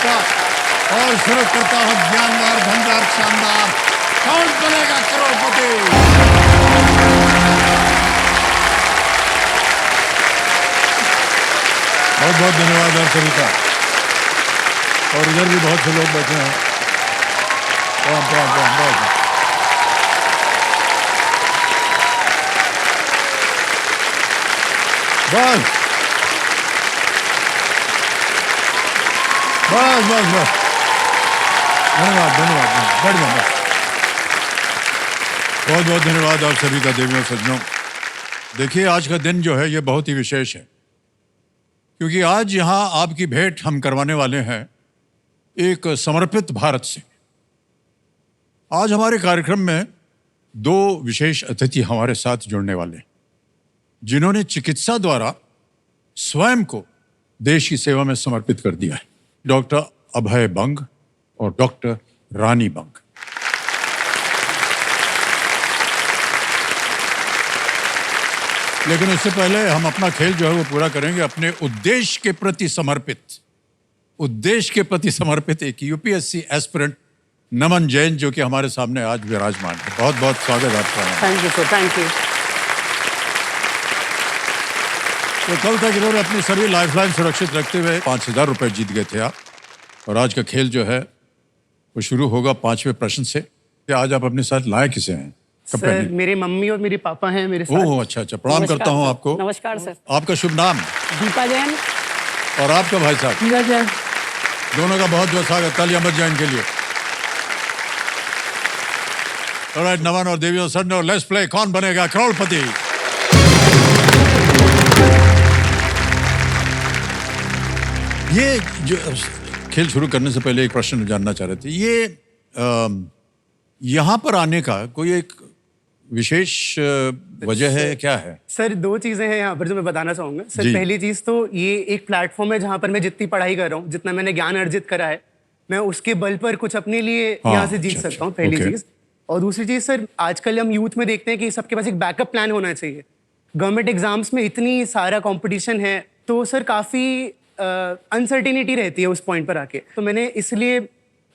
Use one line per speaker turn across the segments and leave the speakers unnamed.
का और शुरू करता हूँ ज्ञानदार धनदार शानदार कौन बनेगा करोड़पति। बहुत बहुत धन्यवाद आप सभी का। और इधर भी बहुत से लोग बैठे हैं। बहुत बस बस बस बस धन्यवाद धन्यवाद बढ़िया। बहुत बहुत धन्यवाद आप सभी का देवियों सज्जनों। देखिए आज का दिन जो है ये बहुत ही विशेष है, क्योंकि आज यहाँ आपकी भेंट हम करवाने वाले हैं एक समर्पित भारत से। आज हमारे कार्यक्रम में दो विशेष अतिथि हमारे साथ जुड़ने वाले हैं, जिन्होंने चिकित्सा द्वारा स्वयं को देश की सेवा में समर्पित कर दिया है। डॉक्टर अभय बंग और डॉक्टर रानी बंग। लेकिन उससे पहले हम अपना खेल जो है वो पूरा करेंगे अपने उद्देश्य के प्रति समर्पित एक यूपीएससी एस्पिरेंट नमन जैन, जो कि हमारे सामने आज विराजमान है। बहुत बहुत स्वागत आपका।
Thank you sir, thank you.
तो कल तक इन्होंने अपनी सभी लाइफलाइन सुरक्षित रखते हुए 5,000 रुपए जीत गए थे आप। और आज का खेल जो है वो शुरू होगा 5वें प्रश्न से। आज आप अपने साथ लाए किसे हैं?
सर मेरे मम्मी और मेरे पापा हैं मेरे साथ।
ओह अच्छा अच्छा, प्रणाम करता हूँ आपको।
नमस्कार सर।
आपका शुभ नाम?
दीपा जैन।
और आपका भाई साहब?
नीरज जैन।
दोनों का बहुत बहुत स्वागत तालियां बज जाए इनके लिए। ऑलराइट नमन और देवियों सर, लेट्स प्ले कौन बनेगा करोड़पति। ये जो खेल शुरू करने से पहले एक प्रश्न जानना चाह रहे थे, ये यहाँ पर आने का कोई एक विशेष वजह है, क्या है?
सर दो चीजें हैं यहाँ पर जो मैं बताना चाहूंगा। सर पहली चीज तो ये एक प्लेटफॉर्म है जहाँ पर मैं जितनी पढ़ाई कर रहा हूँ, जितना मैंने ज्ञान अर्जित करा है, मैं उसके बल पर कुछ अपने लिए यहाँ से जीत सकता हूँ, पहली चीज। और दूसरी चीज सर, आजकल हम यूथ में देखते हैं कि सबके पास एक बैकअप प्लान होना चाहिए। गवर्नमेंट एग्जाम्स में इतनी सारा कॉम्पिटिशन है, तो सर काफी अनसर्टिनिटी रहती है उस पॉइंट पर आके। तो मैंने इसलिए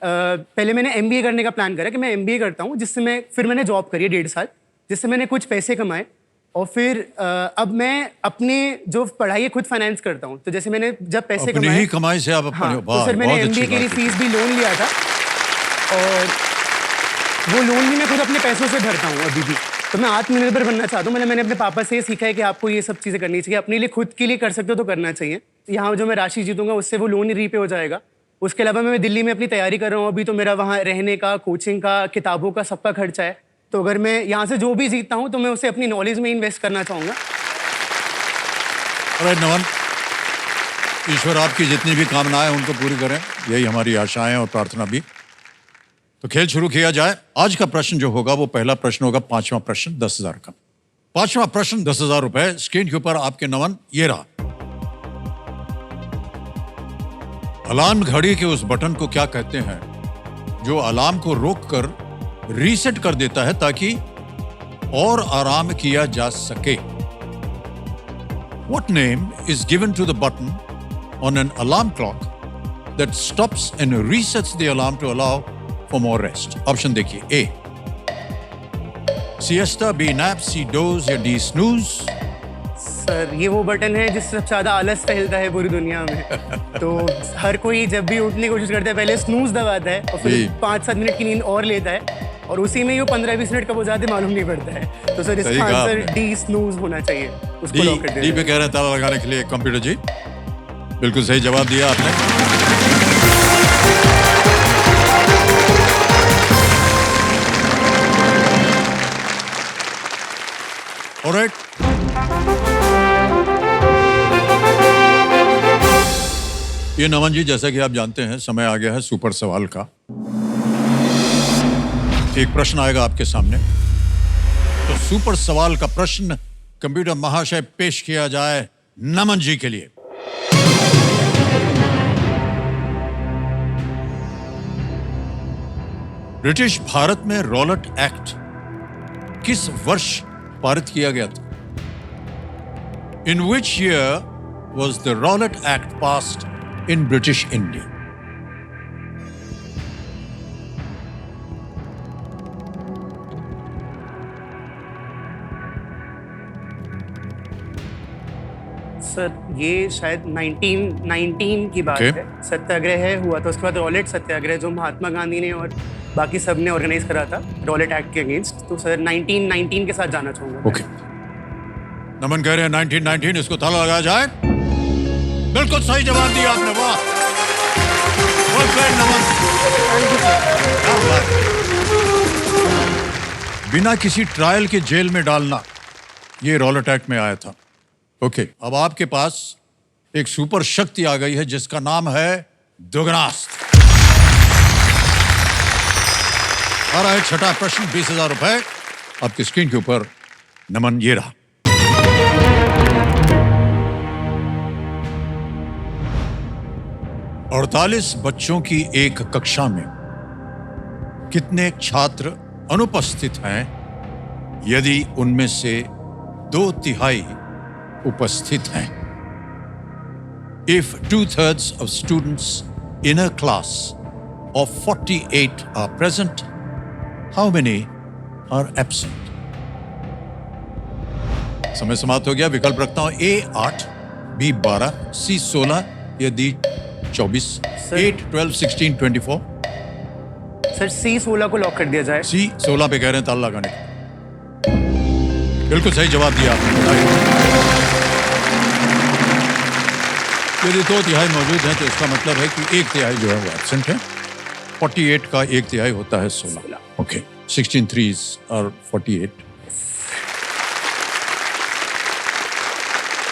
पहले मैंने एमबीए करने का प्लान करा कि मैं एमबीए करता हूँ, जिससे फिर मैंने जॉब करी 1.5 साल, जिससे मैंने कुछ पैसे कमाए। और फिर अब मैं अपने जो पढ़ाई है खुद फाइनेंस करता हूँ। तो जैसे मैंने जब पैसे
अपनी ही कमाई से आप अपने,
हाँ, तो सर मैंने एमबीए के लिए फीस भी लोन लिया था, और वो लोन भी मैं खुद अपने पैसों से भरता हूँ अभी भी। तो मैं आत्मनिर्भर बनना चाहता हूँ। मैंने अपने पापा से ये सीखा है कि आपको ये सब चीज़ें करनी चाहिए, अपने लिए खुद के लिए कर सकते हो तो करना चाहिए। यहाँ जो मैं राशि जीतूंगा उससे वो लोन ही रीपे हो जाएगा। उसके अलावा मैं दिल्ली में अपनी तैयारी कर रहा हूँ अभी, तो मेरा वहाँ रहने का, कोचिंग का, किताबों का, सबका खर्चा है। तो अगर मैं यहाँ से जो भी जीतता हूँ तो मैं उसे अपनी नॉलेज में इन्वेस्ट करना चाहूँगा।
नमन, ईश्वर आपकी जितनी भी कामनाएं उनको पूरी करें, यही हमारी आशाएं और प्रार्थना भी। तो खेल शुरू किया जाए। आज का प्रश्न जो होगा वो पहला प्रश्न होगा, 5वां प्रश्न 10,000 का। 5वां प्रश्न 10,000 रुपए स्क्रीन के ऊपर आपके नमन ये रहा। अलार्म घड़ी के उस बटन को क्या कहते हैं जो अलार्म को रोककर रीसेट कर देता है ताकि और आराम किया जा सके? What name is given to the button on an alarm clock that stops and resets the alarm to allow for more rest? Option देखिए, A siesta, B nap, C doze या D snooze।
सर ये वो button है जिससे सबसे ज्यादा आलस फैलता है पूरी दुनिया में। तो हर कोई जब भी उठने की कोशिश करता है पहले स्नूज दबाता है और फिर 5-7 मिनट की नींद और लेता है, और उसी में ये 15-20 मिनट कब हो जाते मालूम नहीं पड़ता है। तो सर इसका आंसर डी स्नूज होना चाहिए। उसको लॉक कर
डी पे कह रहे हैं ताला लगाने के लिए कंप्यूटर जी। बिल्कुल सही जवाब दिया आपने। ऑलराइट, ये नमन जी, जैसा कि आप जानते हैं समय आ गया है सुपर सवाल का। एक प्रश्न आएगा आपके सामने, तो सुपर सवाल का प्रश्न कंप्यूटर महाशय पेश किया जाए नमन जी के लिए। ब्रिटिश भारत में रॉलेट एक्ट किस वर्ष पारित किया गया था? In which year was the Rowlatt act passed in British India?
Sir ये शायद 1919 की बात
Okay.
है। सत्याग्रह हुआ था, उसके बाद रॉलेट सत्याग्रह जो महात्मा गांधी ने और बाकी सब ने ऑर्गेनाइज करा था रॉलेट एक्ट के अगेंस्ट। तो सर 1919 के साथ जाना चाहूंगा।
ओके नमन कह रहे हैं 1919, इसको ताला लगाया जाए। बिल्कुल सही जवाब दिया आपने, वाह, well played, नमन। क्या बात है। बिना किसी ट्रायल के जेल में डालना, ये रॉलेट एक्ट में आया था। ओके अब आपके पास एक सुपर शक्ति आ गई है जिसका नाम है दुगनास्त्र। आ रहा है छठा प्रश्न, 20,000 रुपए आपकी स्क्रीन के ऊपर। नमन ये रहा। अड़तालीस बच्चों की एक कक्षा में कितने छात्र अनुपस्थित हैं यदि उनमें से 2/3 उपस्थित हैं? If 2/3 of students in a class of 48 are present, how many are absent? समय समाप्त हो गया। विकल्प रखता हूं, A 8, B 12, C 16 या D 24। 8, 12, 16, 24।
सर C 16 को लॉक कर दिया जाए।
C 16 पे कह रहे हैं ताला लगाने का। बिल्कुल सही जवाब दिया आपने। यदि 2/3 मौजूद हैं तो इसका मतलब है कि 1/3 जो है वो एब्सेंट है। 48 का 1/3 होता है 16। ओके 16 3s और 48।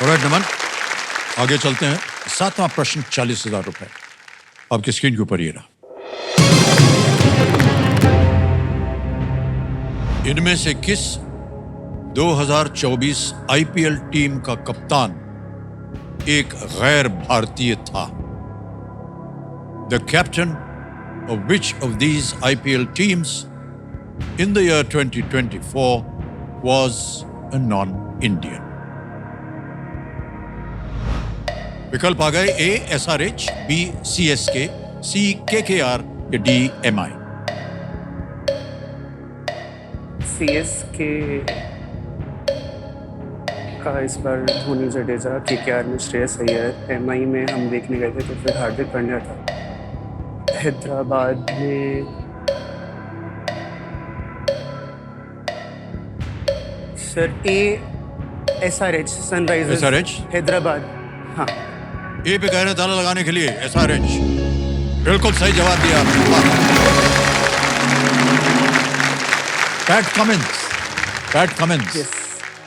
ऑलराइट नमन, आगे चलते हैं। 7वां प्रश्न, 40,000 रुपए आपकी स्क्रीन के ऊपर ये रहा। इनमें से किस 2024 आईपीएल टीम का कप्तान एक गैर भारतीय था? The captain of which of these IPL teams in the year 2024 was a non-Indian? विकल्प आ गए, A SRH, B CSK, C KKR या D MI।
CSK का इस बार धोनी जडेजा, KKR में श्रेयस अय्यर, MI में हम देखने गए थे तो फिर हार्दिक पांड्या था। हैदराबाद में sir A SRH Sunrisers
SRH?
Hyderabad. हाँ
ए पे कह रहे हैं ताला लगाने के लिए SRH। बिल्कुल सही जवाब दिया आपने। पैट कमिंस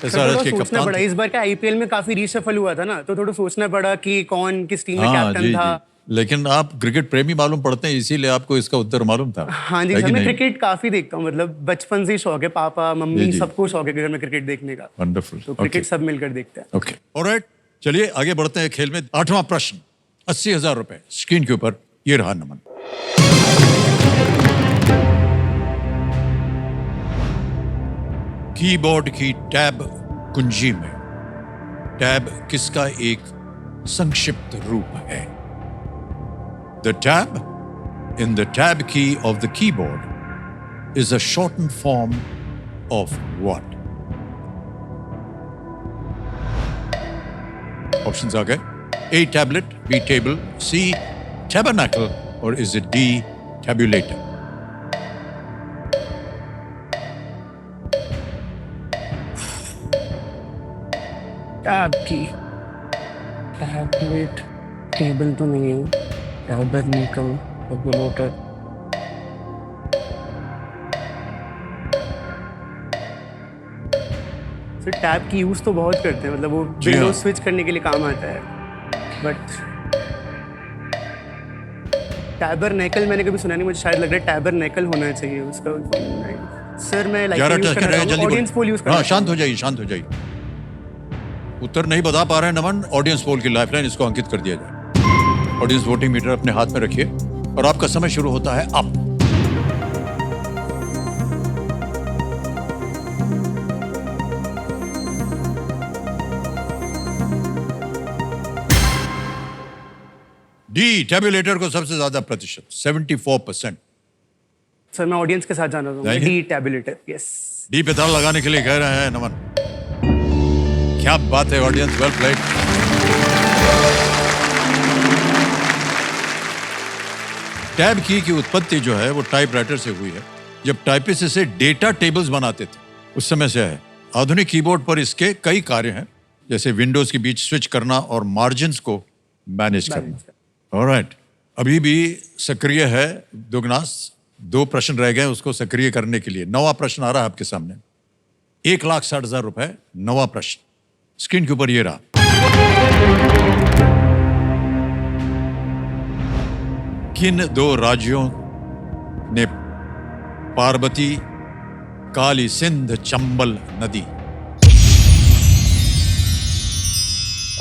SRH के
सोचना
कप्तान
पड़ा,
थे।
इस बार का आईपीएल में काफी रीशफल हुआ था ना, तो थोड़ा सोचना पड़ा कि कौन किस टीम में
हाँ
कैप्टन
जी
था।
जी, लेकिन आप क्रिकेट प्रेमी मालूम पड़ते हैं इसीलिए आपको इसका उत्तर मालूम था।
हाँ जी
है
सर,
कि
मैं
नहीं?
क्रिकेट काफी देखता हूँ, मतलब बचपन से ही शौक है। पापा
जी,
मम्मी
जी।
सबको शौक है घर में क्रिकेट देखने का,
वंडरफुल।
तो क्रिकेट सब मिलकर देखते हैं।
ओके ऑलराइट, चलिए आगे बढ़ते हैं खेल में। 8वां प्रश्न, 80,000 रुपए स्क्रीन के ऊपर ये रहा। नमन, कीबोर्ड की टैब कुंजी में टैब किसका एक संक्षिप्त रूप है? The tab in the tab key of the keyboard is a shorten form of what? Options आ गए, A tablet, B table, C tabernacle, or is it D tabulator?
Tab की टैबलेट, टेबल तो नहीं है, टैबरनेकल, टेबुलेटर। सर टैब की use तो बहुत करते हैं, मतलब वो
जी हाँ।
विंडोज स्विच करने के लिए काम आता है, बट टैबरनेकल मैंने कभी सुना नहीं, मुझे शायद लग रहा है टैबरनेकल होना चाहिए उसका। सर मैं
11 टेस्ट कर रहे हैं, जल्दी
ऑडियंस पोल यूज
बोलिए।
करना
हाँ शांत हो जाइए, शांत हो जाइए। उत्तर नहीं बता पा रहे हैं नमन, ऑडियंस पोल की लाइफलाइन इसको अंकित कर दिया जाए। ऑडियंस वोटिंग मीटर अपने हाथ में रखिए और आपका समय शुरू होता है अब। डी टेबुलेटर को सबसे ज्यादा प्रतिशत 74%।
सर मैं ऑडियंस के साथ जाना चाहूंगा,
नहीं।
डी टैबुलेटर। यस
डी पे ताला लगाने के लिए कह रहे हैं नमन। क्या बात है ऑडियंस, वेल प्लेड। टैब की उत्पत्ति जो है वो टाइपराइटर से हुई है। जब टाइपिस्ट इसे डेटा टेबल्स बनाते थे उस समय से है। आधुनिक कीबोर्ड पर इसके कई कार्य हैं, जैसे विंडोज के बीच स्विच करना और मार्जिन्स को मैनेज करना। ऑलराइट, अभी भी सक्रिय है दुगनास। 2 प्रश्न रह गए उसको सक्रिय करने के लिए। 9वां प्रश्न आ रहा है आपके सामने। 1,60,000 रुपए। 9वां प्रश्न स्क्रीन के ऊपर ये रहा। किन 2 राज्यों ने पार्वती, काली सिंध, चंबल नदी?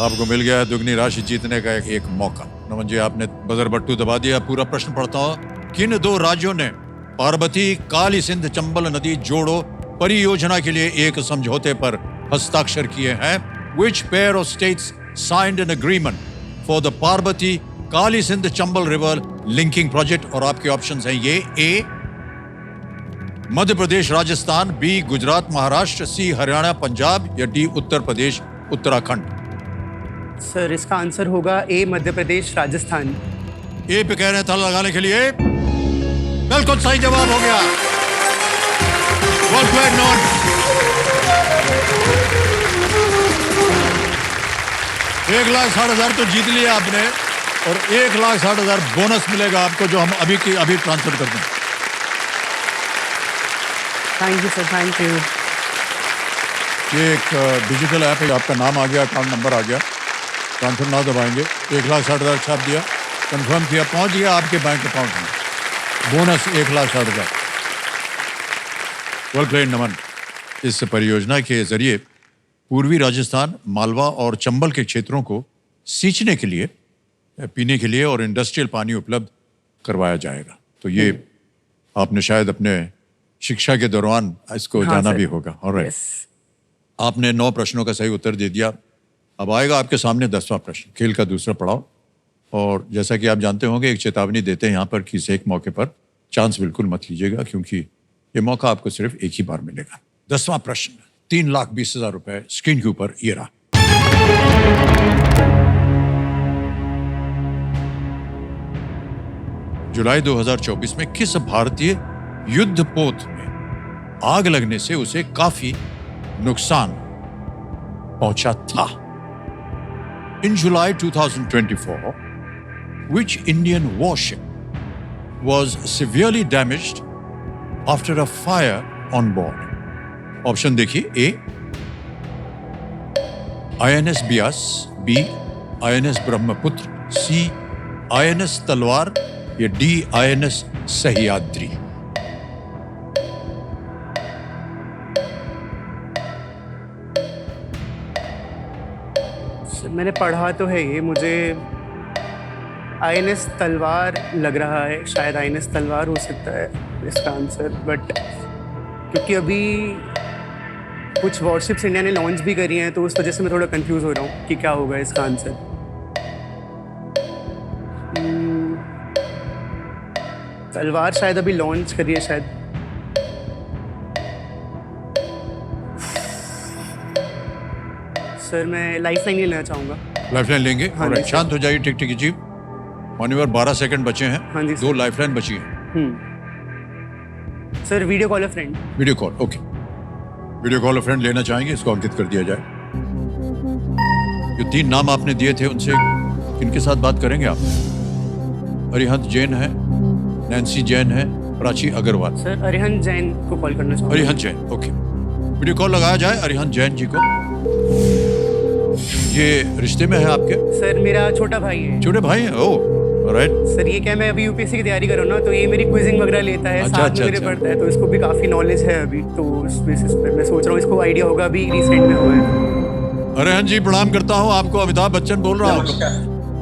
आपको मिल गया दुगनी राशि जीतने का एक मौका। नमन जी, आपने बजर बट्टू दबा दिया। पूरा प्रश्न पढ़ता हूं। किन 2 राज्यों ने पार्वती, काली सिंध, चंबल नदी जोड़ो परियोजना के लिए एक समझौते पर हस्ताक्षर किए हैं? Which pair of states signed an agreement for the Parvati, Kali Sindh, Chambal river linking project? और आपके ऑप्शंस हैं ये: A Madhya Pradesh, Rajasthan, B Gujarat, Maharashtra, C Haryana, Punjab, या डी उत्तर प्रदेश, उत्तराखंड?
सर इसका आंसर होगा ए मध्य प्रदेश, राजस्थान।
ए पे कह रहे हैं ताला लगाने के लिए। बिल्कुल सही जवाब हो गया। Well played, नमन। $1,60,000 तो जीत लिया आपने और 1,60,000 बोनस मिलेगा आपको, जो हम अभी ट्रांसफर कर दें।
Thank you sir, thank you.
ये एक डिजिटल ऐप है, आपका नाम आ गया, अकाउंट नंबर आ गया। ट्रांसफर ना दबाएंगे। 1,60,000 छाप दिया, कंफर्म किया, पहुंच गया आपके बैंक अकाउंट में। बोनस 1,60,000। वेल प्लेड नमन। इस परियोजना के जरिए पूर्वी राजस्थान, मालवा और चंबल के क्षेत्रों को सींचने के लिए, पीने के लिए और इंडस्ट्रियल पानी उपलब्ध करवाया जाएगा। तो ये आपने शायद अपने शिक्षा के दौरान इसको जाना भी होगा। ऑलराइट, आपने 9 प्रश्नों का सही उत्तर दे दिया। अब आएगा आपके सामने 10वां प्रश्न, खेल का दूसरा पड़ाव। और जैसा कि आप जानते होंगे, एक चेतावनी देते हैं यहाँ पर कि इस एक मौके पर चांस बिल्कुल मत लीजिएगा, क्योंकि ये मौका आपको सिर्फ एक ही बार मिलेगा। 10वां प्रश्न, 3,20,000 रुपए। स्क्रीन के ऊपर ये रहा। जुलाई 2024 में किस भारतीय युद्धपोत में आग लगने से उसे काफी नुकसान पहुंचा था? In July 2024, which Indian warship was severely damaged after a fire on board? Option देखिए: A INS Beas, B INS Brahmaputra, C INS Talwar, या डी INS सह्याद्री?
मैंने पढ़ा तो है ये, मुझे INS तलवार लग रहा है। शायद INS तलवार हो सकता है इसका आंसर, बट क्योंकि अभी कुछ वॉरशिप्स इंडिया ने लॉन्च भी करी हैं, तो उस वजह से मैं थोड़ा कंफ्यूज हो रहा हूँ कि क्या होगा इसका आंसर। तलवार शायद अभी लॉन्च करी है शायद। सर मैं लाइफलाइन लेना चाहूंगा।
लाइफलाइन लेंगे?
हाँ
और शांत हो जाइए, टिक टिक जी। मान्यवर 12 सेकंड बचे हैं।
हाँ जी,
2 लाइफलाइन बची हैं।
सर वीडियो कॉल अ friend.
Video call, okay. Video call अ फ्रेंड लेना चाहेंगे, इसको अंकित कर दिया जाए। जो 3 नाम आपने दिए थे उनसे किनके साथ बात करेंगे आप? अरिहंत जैन है, नैन्सी जैन है, प्राची अग्रवाल।
सर अरिहंत जैन को कॉल करना चाहूँगा।
Arihant Jain, okay. Video call लगाया जाए अरिहंत जैन जी को। ये रिश्ते में है आपके?
सर मेरा छोटा भाई है।
छोटे भाई हैं? ओह, राइट।
सर ये क्या, मैं अभी यूपीएससी की तैयारी कर रहा हूँ ना, तो ये मेरी क्विजिंग वगैरह लेता है, साथ में मेरे पढ़ता है, तो इसको भी काफी नॉलेज है अभी। तो उस बेसिस पर मैं सोच रहा हूँ इसको आइडिया होगा, अभी रिसेंट में हुआ है।
अरिहंत जी प्रणाम करता हूँ आपको। अमिताभ बच्चन बोल रहा हूँ।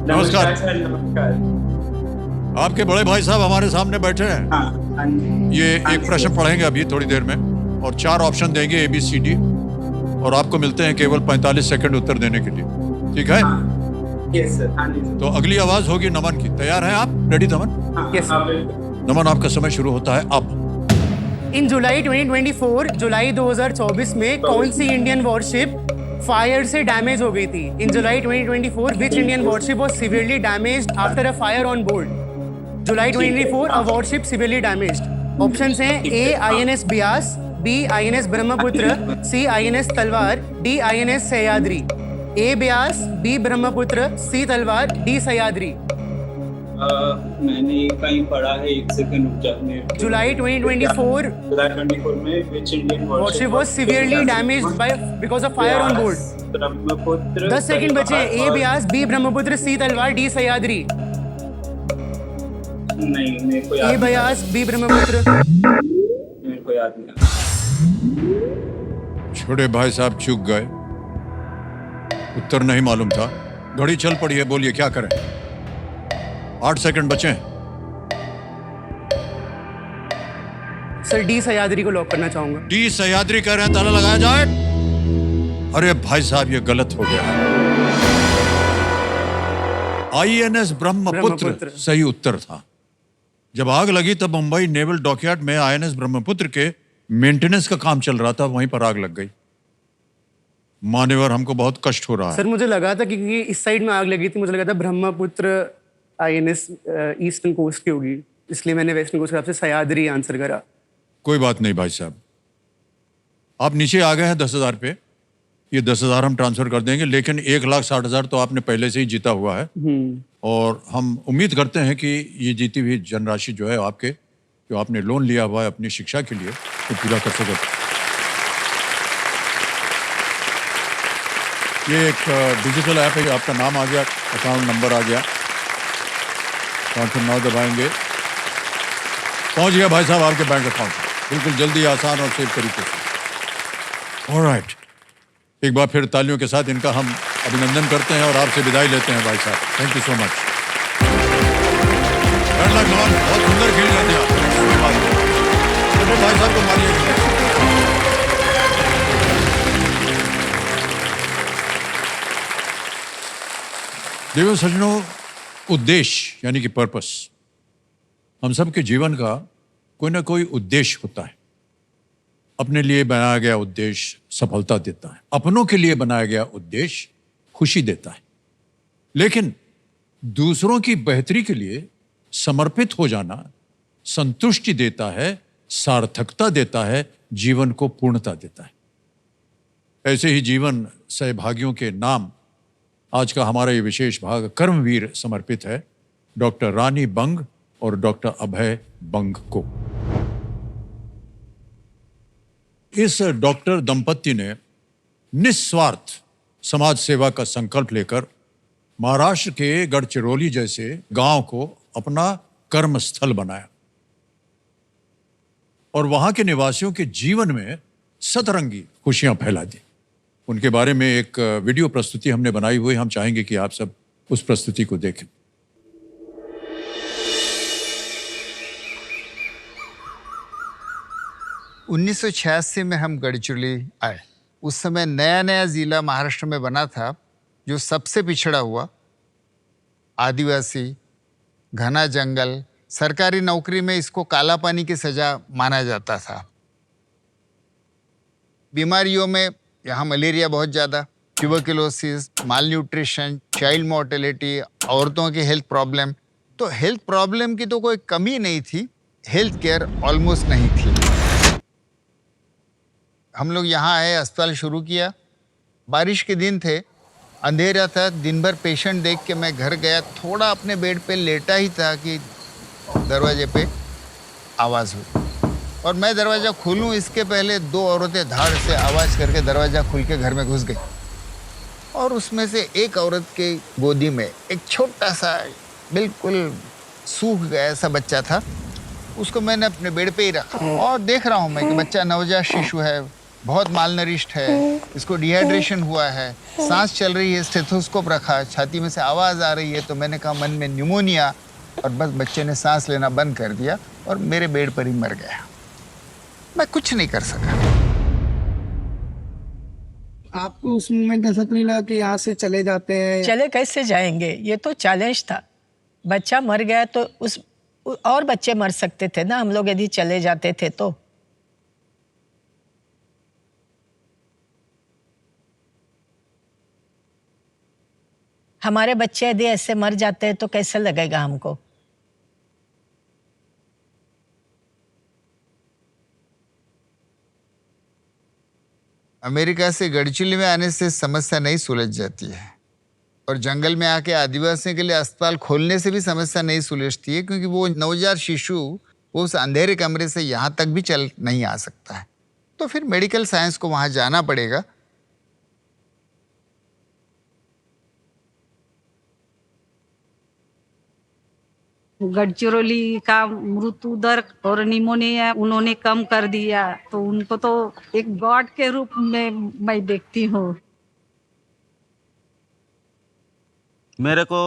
नमस्कार
सर, नमस्कार।
आपके बड़े भाई साहब हमारे सामने बैठे हैं।
हाँ,
ये एक प्रश्न पढ़ेंगे अभी थोड़ी देर में, और 4 ऑप्शन देंगे ABCD, और आपको मिलते हैं केवल 45 सेकंड उत्तर देने के लिए, ठीक है?
Yes sir. हाँ जी।
तो अगली आवाज होगी नमन की। तैयार हैं आप? रेडी नमन?
यस
नमन, आपका समय शुरू होता है अब।
इन जुलाई 2024, जुलाई 2024 में कौन सी इंडियन वॉरशिप फायर से डैमेज हो गई थी. In July 2024, which Indian warship was severely damaged after a fire on board? July 2024, a warship severely damaged. Options हैं A. INS Beas, B. INS Brahmaputra, C. INS तलवार, D. INS Sahyadri. A. Beas, B. Brahmaputra, C. तलवार, D. Sahyadri.
मैंने कहीं पढ़ा है, एक second रुक जाने.
जुलाई 2024
में which Indian
warship was severely damaged because of fire on board.
Brahmaputra.
10 second बचे हैं. A. Beas, B. Brahmaputra, C. तलवार, D. सह्याद्री.
नहीं, मेरे को याद
A. ब्यास, B. ब्रह्मपुत्र.
मेरे को याद नहीं.
छोटे भाई साहब चूक गए, उत्तर नहीं मालूम था. घड़ी चल पड़ी है, बोलिए क्या करें. 8 सेकंड बचे हैं.
सर डी सह्याद्री को लॉक करना चाहूंगा.
डी सह्याद्री कह रहे हैं, ताला लगाया जाए. अरे भाई साहब ये गलत हो गया. INS ब्रह्मपुत्र सही उत्तर था. जब आग लगी तब मुंबई नेवल डॉकयार्ड में INS ब्रह्मपुत्र के मेंटेनेंस का काम चल रहा था, वहीं पर आग लग गई. मान्यवर हमको बहुत कष्ट हो रहा है.
सर मुझे लगा था क्योंकि इस साइड में आग लगी थी, मुझे लगा था ब्रह्मपुत्र INS ईस्टर्न कोस्ट की होगी, इसलिए मैंने वेस्टर्न कोस्ट के हिसाब से सह्याद्री आंसर करा.
कोई बात नहीं भाई साहब, आप नीचे आ गए हैं 10,000 पे. ये 10,000 हम ट्रांसफर कर देंगे, लेकिन 1,60,000 तो आपने पहले से ही जीता हुआ है. और हम उम्मीद करते हैं कि ये जीती हुई धनराशि जो है आपके, जो आपने लोन लिया हुआ है अपनी शिक्षा के लिए, वो पूरा कर सके. ये एक डिजिटल ऐप है, आपका नाम आ गया, अकाउंट नंबर आ गया, अकाउंट नाम दबाएंगे, पहुंच गया भाई साहब आपके बैंक अकाउंट में. बिल्कुल जल्दी, आसान और सेफ तरीके से. ऑलराइट, एक बार फिर तालियों के साथ इनका हम अभिनंदन करते हैं और आपसे विदाई लेते हैं भाई साहब. Thank you so much. बहुत सुंदर खेल रहे थे आप. छोटे भाई साहब को मारिए. देखो सज्जनों, उद्देश्य यानी कि पर्पस, हम सबके जीवन का कोई ना कोई उद्देश्य होता है. अपने लिए बनाया गया उद्देश्य सफलता देता है, अपनों के लिए बनाया गया उद्देश्य खुशी देता है. लेकिन दूसरों की बेहतरी के लिए समर्पित हो जाना संतुष्टि देता है, सार्थकता देता है, जीवन को पूर्णता देता है. ऐसे ही जीवन सहभागियों के नाम आज का हमारा ये विशेष भाग कर्मवीर समर्पित है डॉक्टर रानी बंग और डॉक्टर अभय बंग को. इस डॉक्टर दंपत्ति ने निस्वार्थ समाज सेवा का संकल्प लेकर महाराष्ट्र के गढ़चिरौली जैसे गांव को अपना कर्म स्थल बनाया और वहां के निवासियों के जीवन में सतरंगी खुशियां फैला दी. उनके बारे में एक वीडियो प्रस्तुति हमने बनाई हुई, हम चाहेंगे कि आप सब उस प्रस्तुति को देखें.
उन्नीस में हम गढ़चिरौली आए. उस समय नया नया ज़िला महाराष्ट्र में बना था, जो सबसे पिछड़ा हुआ, आदिवासी, घना जंगल, सरकारी नौकरी में इसको काला पानी की सज़ा माना जाता था. बीमारियों में यहाँ मलेरिया बहुत ज़्यादा, ट्यूबरकुलोसिस, मालन्यूट्रिशन, चाइल्ड मोर्टेलिटी, औरतों की हेल्थ प्रॉब्लम. तो हेल्थ प्रॉब्लम की तो कोई कमी नहीं थी, हेल्थ केयर ऑलमोस्ट नहीं थी. हम लोग यहाँ आए, अस्पताल शुरू किया. बारिश के दिन थे, अंधेरा था, दिन भर पेशेंट देख के मैं घर गया. थोड़ा अपने बेड पे लेटा ही था कि दरवाजे पे आवाज़ हुई और मैं दरवाज़ा खोलूं इसके पहले 2 औरतें धाड़ से आवाज़ करके दरवाज़ा खुल के घर में घुस गई. और उसमें से एक औरत के गोदी में एक छोटा सा बिल्कुल सूख गया ऐसा बच्चा था. उसको मैंने अपने बेड पे ही रखा और देख रहा हूँ मैं कि बच्चा नवजात शिशु है, बहुत मालनरिश्ड है, इसको डिहाइड्रेशन हुआ है, सांस चल रही है. स्टेथोस्कोप रखा, छाती में से आवाज़ आ रही है. तो मैंने कहा मन में न्यूमोनिया, और बस बच्चे ने सांस लेना बंद कर दिया और मेरे बेड पर ही मर गया. मैं कुछ नहीं कर सका.
आपको उस मोमेंट ऐसा तो नहीं लगा कि यहाँ से चले जाते हैं?
चले कैसे जाएंगे, ये तो चैलेंज था. बच्चा मर गया तो उस और बच्चे मर सकते थे ना, हम लोग यदि चले जाते थे तो. हमारे बच्चे यदि ऐसे मर जाते हैं तो कैसे लगेगा हमको।
अमेरिका से गढ़चिली में आने से समस्या नहीं सुलझ जाती है, और जंगल में आके आदिवासियों के लिए अस्पताल खोलने से भी समस्या नहीं सुलझती है, क्योंकि वो नवजात शिशु वो उस अंधेरे कमरे से यहाँ तक भी चल नहीं आ सकता है। तो फिर मेडिकल साइंस को वहाँ जाना पड़ेगा।
गडचिरोली का मृत्यु दर और निमोनिया उन्होंने कम कर दिया, तो उनको तो एक गॉड के रूप में मैं देखती हूँ।
मेरे को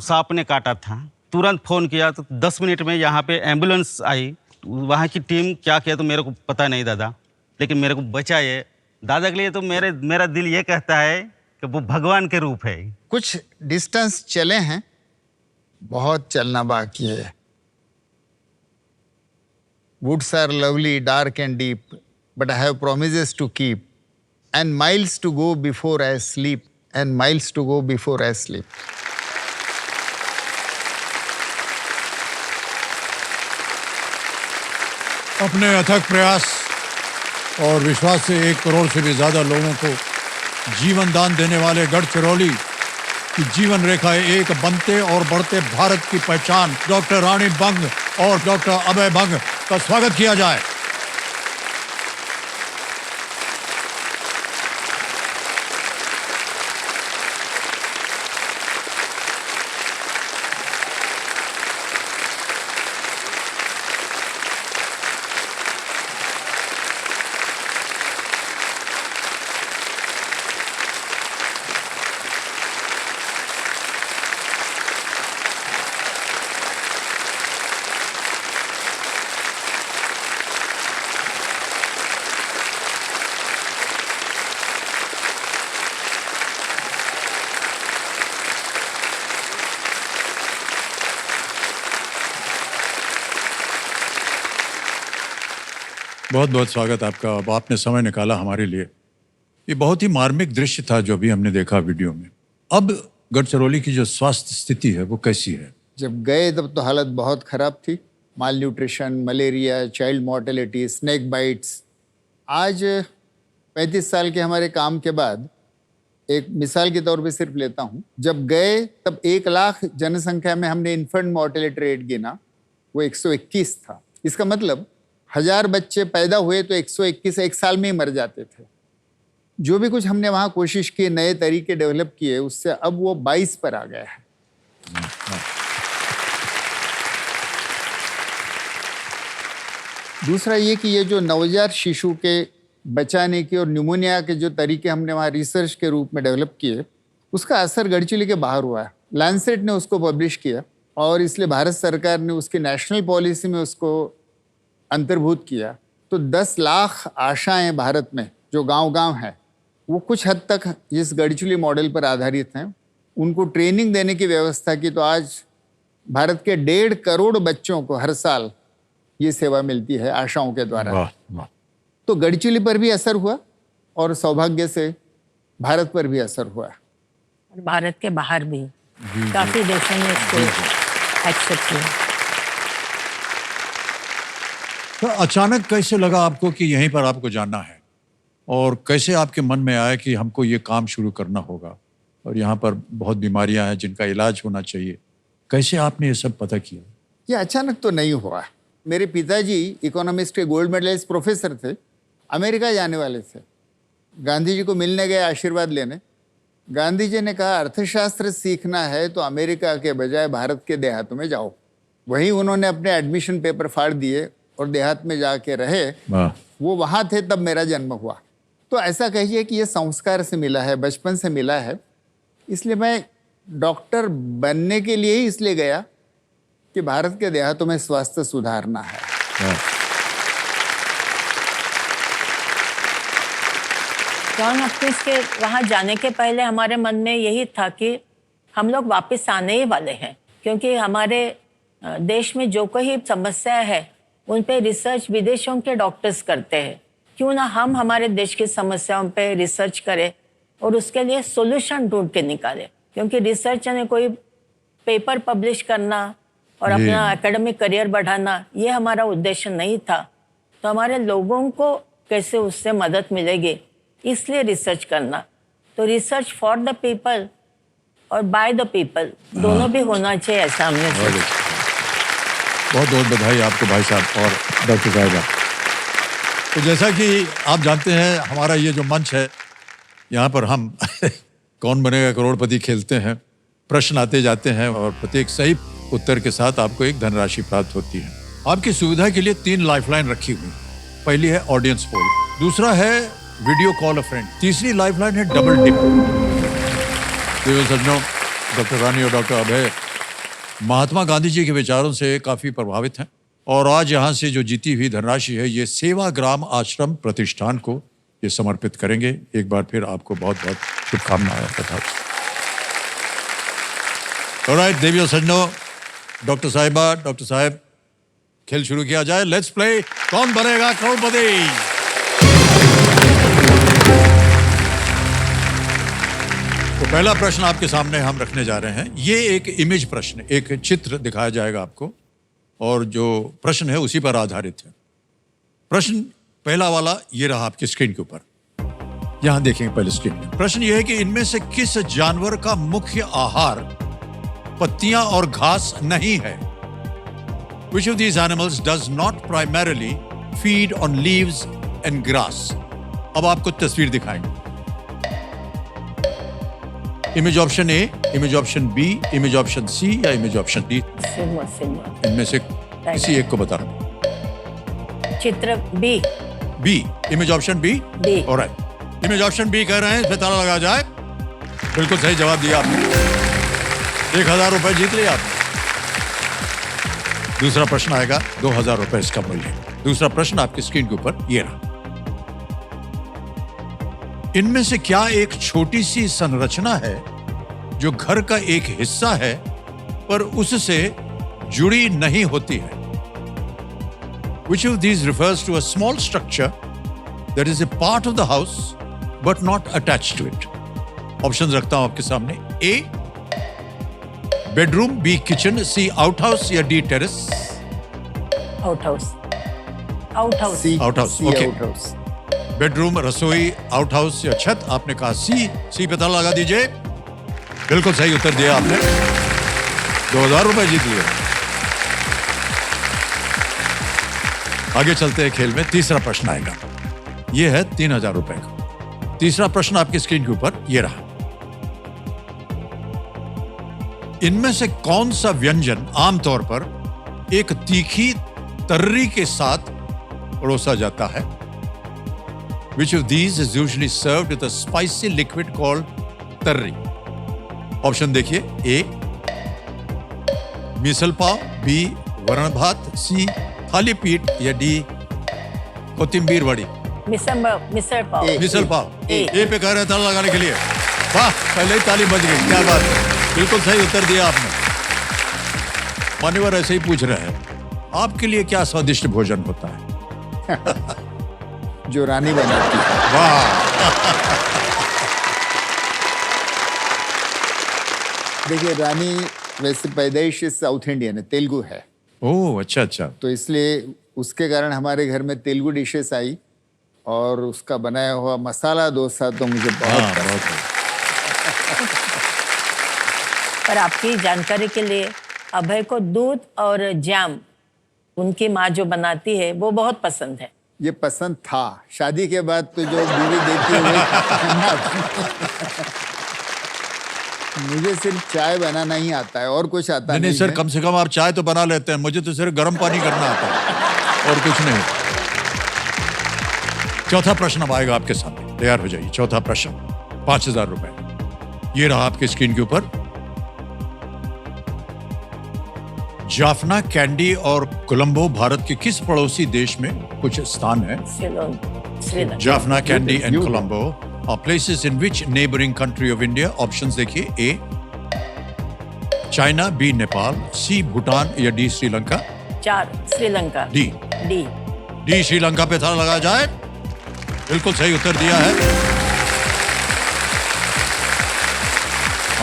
सांप ने काटा था, तुरंत फ़ोन किया तो 10 मिनट में यहाँ पे एम्बुलेंस आई। वहाँ की टीम क्या किया तो मेरे को पता नहीं दादा, लेकिन मेरे को बचाए। दादा के लिए तो मेरा दिल ये कहता है कि वो भगवान के रूप है।
कुछ डिस्टेंस चले हैं, बहुत चलना बाकी है। Woods are lovely, dark and deep, but I have promises to keep, and miles to go before I sleep, and miles to go before I sleep.
अपने अथक प्रयास और विश्वास से 1 करोड़ से भी ज़्यादा लोगों को जीवन दान देने वाले गढ़चिरौली की जीवन रेखाएं एक बनते और बढ़ते भारत की पहचान डॉक्टर रानी बंग और डॉक्टर अभय बंग का स्वागत किया जाए। बहुत बहुत स्वागत आपका। अब आपने समय निकाला हमारे लिए। ये बहुत ही मार्मिक दृश्य था जो अभी हमने देखा वीडियो में। अब गढ़चिरौली की जो स्वास्थ्य स्थिति है वो कैसी है?
जब गए तब तो हालत बहुत ख़राब थी। Malnutrition, malaria, child mortality, snake bites. आज 35 साल के हमारे काम के बाद एक मिसाल के तौर पे सिर्फ लेता हूँ, जब गए तब 1 लाख जनसंख्या में हमने इन्फेंट मॉर्टेलिटी रेट गिना, वो 121 था। इसका मतलब 1000 बच्चे पैदा हुए तो 121 एक साल में ही मर जाते थे। जो भी कुछ हमने वहाँ कोशिश की, नए तरीके डेवलप किए, उससे अब वो 22 पर आ गया है। दूसरा ये कि ये जो नवजात शिशु के बचाने की और न्यूमोनिया के जो तरीके हमने वहाँ रिसर्च के रूप में डेवलप किए, उसका असर गढ़चिली के बाहर हुआ है। लैंसेट ने उसको पब्लिश किया और इसलिए भारत सरकार ने उसकी नेशनल पॉलिसी में उसको अंतर्भूत किया। तो 10 लाख आशाएं भारत में जो गांव-गांव हैं, वो कुछ हद तक इस गढ़चिली मॉडल पर आधारित हैं। उनको ट्रेनिंग देने की व्यवस्था की, तो आज भारत के 1.5 करोड़ बच्चों को हर साल ये सेवा मिलती है आशाओं के द्वारा।
वाह वाह।
तो गढ़चिली पर भी असर हुआ और सौभाग्य से भारत पर भी असर हुआ।
और भारत के बाहर भी काफी देशों ने इसको एक्सेप्ट किया।
तो अचानक कैसे लगा आपको कि यहीं पर आपको जाना है, और कैसे आपके मन में आया कि हमको ये काम शुरू करना होगा और यहाँ पर बहुत बीमारियां हैं जिनका इलाज होना चाहिए? कैसे आपने ये सब पता किया?
ये अचानक तो नहीं हुआ। मेरे पिताजी इकोनॉमिक्स के गोल्ड मेडलिस्ट प्रोफेसर थे, अमेरिका जाने वाले थे। गांधी जी को मिलने गए आशीर्वाद लेने। गांधी जी ने कहा अर्थशास्त्र सीखना है तो अमेरिका के बजाय भारत के देहातों में जाओ। वहीं उन्होंने अपने एडमिशन पेपर फाड़ दिए और देहात में जाके रहे। वो वहाँ थे तब मेरा जन्म हुआ। तो ऐसा कहिए कि ये संस्कार से मिला है, बचपन से मिला है। इसलिए मैं डॉक्टर बनने के लिए ही इसलिए गया कि भारत के देहातों में स्वास्थ्य सुधारना है।
जॉन हॉपकिंस के वहाँ जाने के पहले हमारे मन में यही था कि हम लोग वापस आने ही वाले हैं, क्योंकि हमारे देश में जो कोई समस्या है उन पे रिसर्च विदेशों के डॉक्टर्स करते हैं। क्यों ना हम हमारे देश की समस्याओं पे रिसर्च करें और उसके लिए सॉल्यूशन ढूंढ के निकालें। क्योंकि रिसर्च ने कोई पेपर पब्लिश करना और अपना एकेडमिक करियर बढ़ाना ये हमारा उद्देश्य नहीं था। तो हमारे लोगों को कैसे उससे मदद मिलेगी, इसलिए रिसर्च करना। तो रिसर्च फॉर द पीपल और बाय द पीपल दोनों भी होना चाहिए, ऐसा हमने सोचा।
बहुत बहुत बधाई आपको भाई साहब और डॉक्टर साहिबा। तो जैसा कि आप जानते हैं हमारा ये जो मंच है, यहाँ पर हम कौन बनेगा करोड़पति खेलते हैं। प्रश्न आते जाते हैं और प्रत्येक सही उत्तर के साथ आपको एक धनराशि प्राप्त होती है। आपकी सुविधा के लिए 3 लाइफलाइन रखी हुई। पहली है ऑडियंस पोल, दूसरा है वीडियो कॉल अ फ्रेंड, तीसरी लाइफलाइन है डबल टिप। देव सज्जनों, डॉक्टर रानी और डॉक्टर अभय महात्मा गांधी जी के विचारों से काफ़ी प्रभावित हैं और आज यहाँ से जो जीती हुई धनराशि है ये सेवाग्राम आश्रम प्रतिष्ठान को ये समर्पित करेंगे। एक बार फिर आपको बहुत बहुत शुभकामनाएं तथा ऑलराइट देवियों सज्जनों, डॉक्टर साहिबा, डॉक्टर साहब, खेल शुरू किया जाए। लेट्स प्ले कौन बनेगा करोड़पति। तो पहला प्रश्न आपके सामने हम रखने जा रहे हैं। ये एक इमेज प्रश्न, एक चित्र दिखाया जाएगा आपको और जो प्रश्न है उसी पर आधारित है। प्रश्न पहला वाला ये रहा आपकी स्क्रीन के ऊपर, यहां देखेंगे पहले स्क्रीन में। प्रश्न ये है कि इनमें से किस जानवर का मुख्य आहार पत्तियां और घास नहीं है? Which of these animals does not primarily feed on leaves and grass? अब आपको तस्वीर दिखाएंगे। Image option A, image option B, image option C या इमेज ऑप्शन डी? इनमें से किसी एक को बताना।
चित्र B.
B, image option B.
B.
Alright, image option B कह रहे हैं, इस पे ताला लगा जाए। बिल्कुल सही जवाब दिया आपने, 1000 रुपए जीत लिया आपने। दूसरा प्रश्न आएगा, 2000 रुपए इसका मूल्य। दूसरा प्रश्न आपकी स्क्रीन के ऊपर ये रहा। इनमें से क्या एक छोटी सी संरचना है जो घर का एक हिस्सा है पर उससे जुड़ी नहीं होती है? Which of these refers to a small structure that is a part of the house but not attached to it? Options रखता हूं आपके सामने। ए बेडरूम, बी किचन, सी आउटहाउस या D terrace?
Outhouse. Outhouse.
Outhouse, okay. Bedroom, रसोई, outhouse या छत? आपने कहा सी। सी पे ताला लगा दीजिए। बिल्कुल सही उत्तर दिया आपने, 2000 रुपए जीत लिए। आगे चलते हैं खेल में। तीसरा प्रश्न आएगा, यह है 3000 रुपए का। तीसरा प्रश्न आपकी स्क्रीन के ऊपर यह रहा। इनमें से कौन सा व्यंजन आमतौर पर एक तीखी तर्री के साथ परोसा जाता है? Which of these is usually served with a spicy liquid called tarri? Option देखिए। ए मिसल पाव, बी वरण भात, सी थाली पीठ या डी कोथिंबीर वड़ी?
मिसल पाव।
मिसल पाव। ए पे कह रहे ताला लगाने के लिए। वाह, पहले ही ताली बज गई, क्या बात है, बिल्कुल सही उत्तर दिया आपने। मान्यवर ऐसे ही पूछ रहे हैं, आपके लिए क्या स्वादिष्ट भोजन होता है?
जो रानी बनाती है।
वाह।
देखिए, रानी वैसे पैदाइश साउथ इंडियन है, तेलुगु है।
ओह, अच्छा अच्छा।
तो इसलिए उसके कारण हमारे घर में तेलुगु डिशेस आई और उसका बनाया हुआ मसाला डोसा तो मुझे बहुत पसंद है।
पर आपकी जानकारी के लिए अभय को दूध और जैम उनकी माँ जो बनाती है वो बहुत पसंद है।
ये पसंद था, शादी के बाद तो जो बीवी देती है मुझे सिर्फ चाय बनाना ही आता है और कुछ आता नहीं।
सर, कम से कम आप चाय तो बना लेते हैं, मुझे तो सिर्फ गर्म पानी करना आता है और कुछ नहीं। चौथा प्रश्न अब आएगा आपके सामने, तैयार हो जाइए। चौथा प्रश्न, 5000 रुपए। ये रहा आपकी स्क्रीन के ऊपर। जाफना, कैंडी और कोलंबो भारत के किस पड़ोसी देश में कुछ स्थान है?
Sri Lanka.
Jaffna, candy and Colombo are places in which neighboring country of India? Options देखिए। ए चाइना, बी नेपाल, सी भूटान या D Sri Lanka?
4 Sri Lanka.
D.
D.
D Sri Lanka पे ताला लगाया जाए। बिल्कुल सही उत्तर दिया है।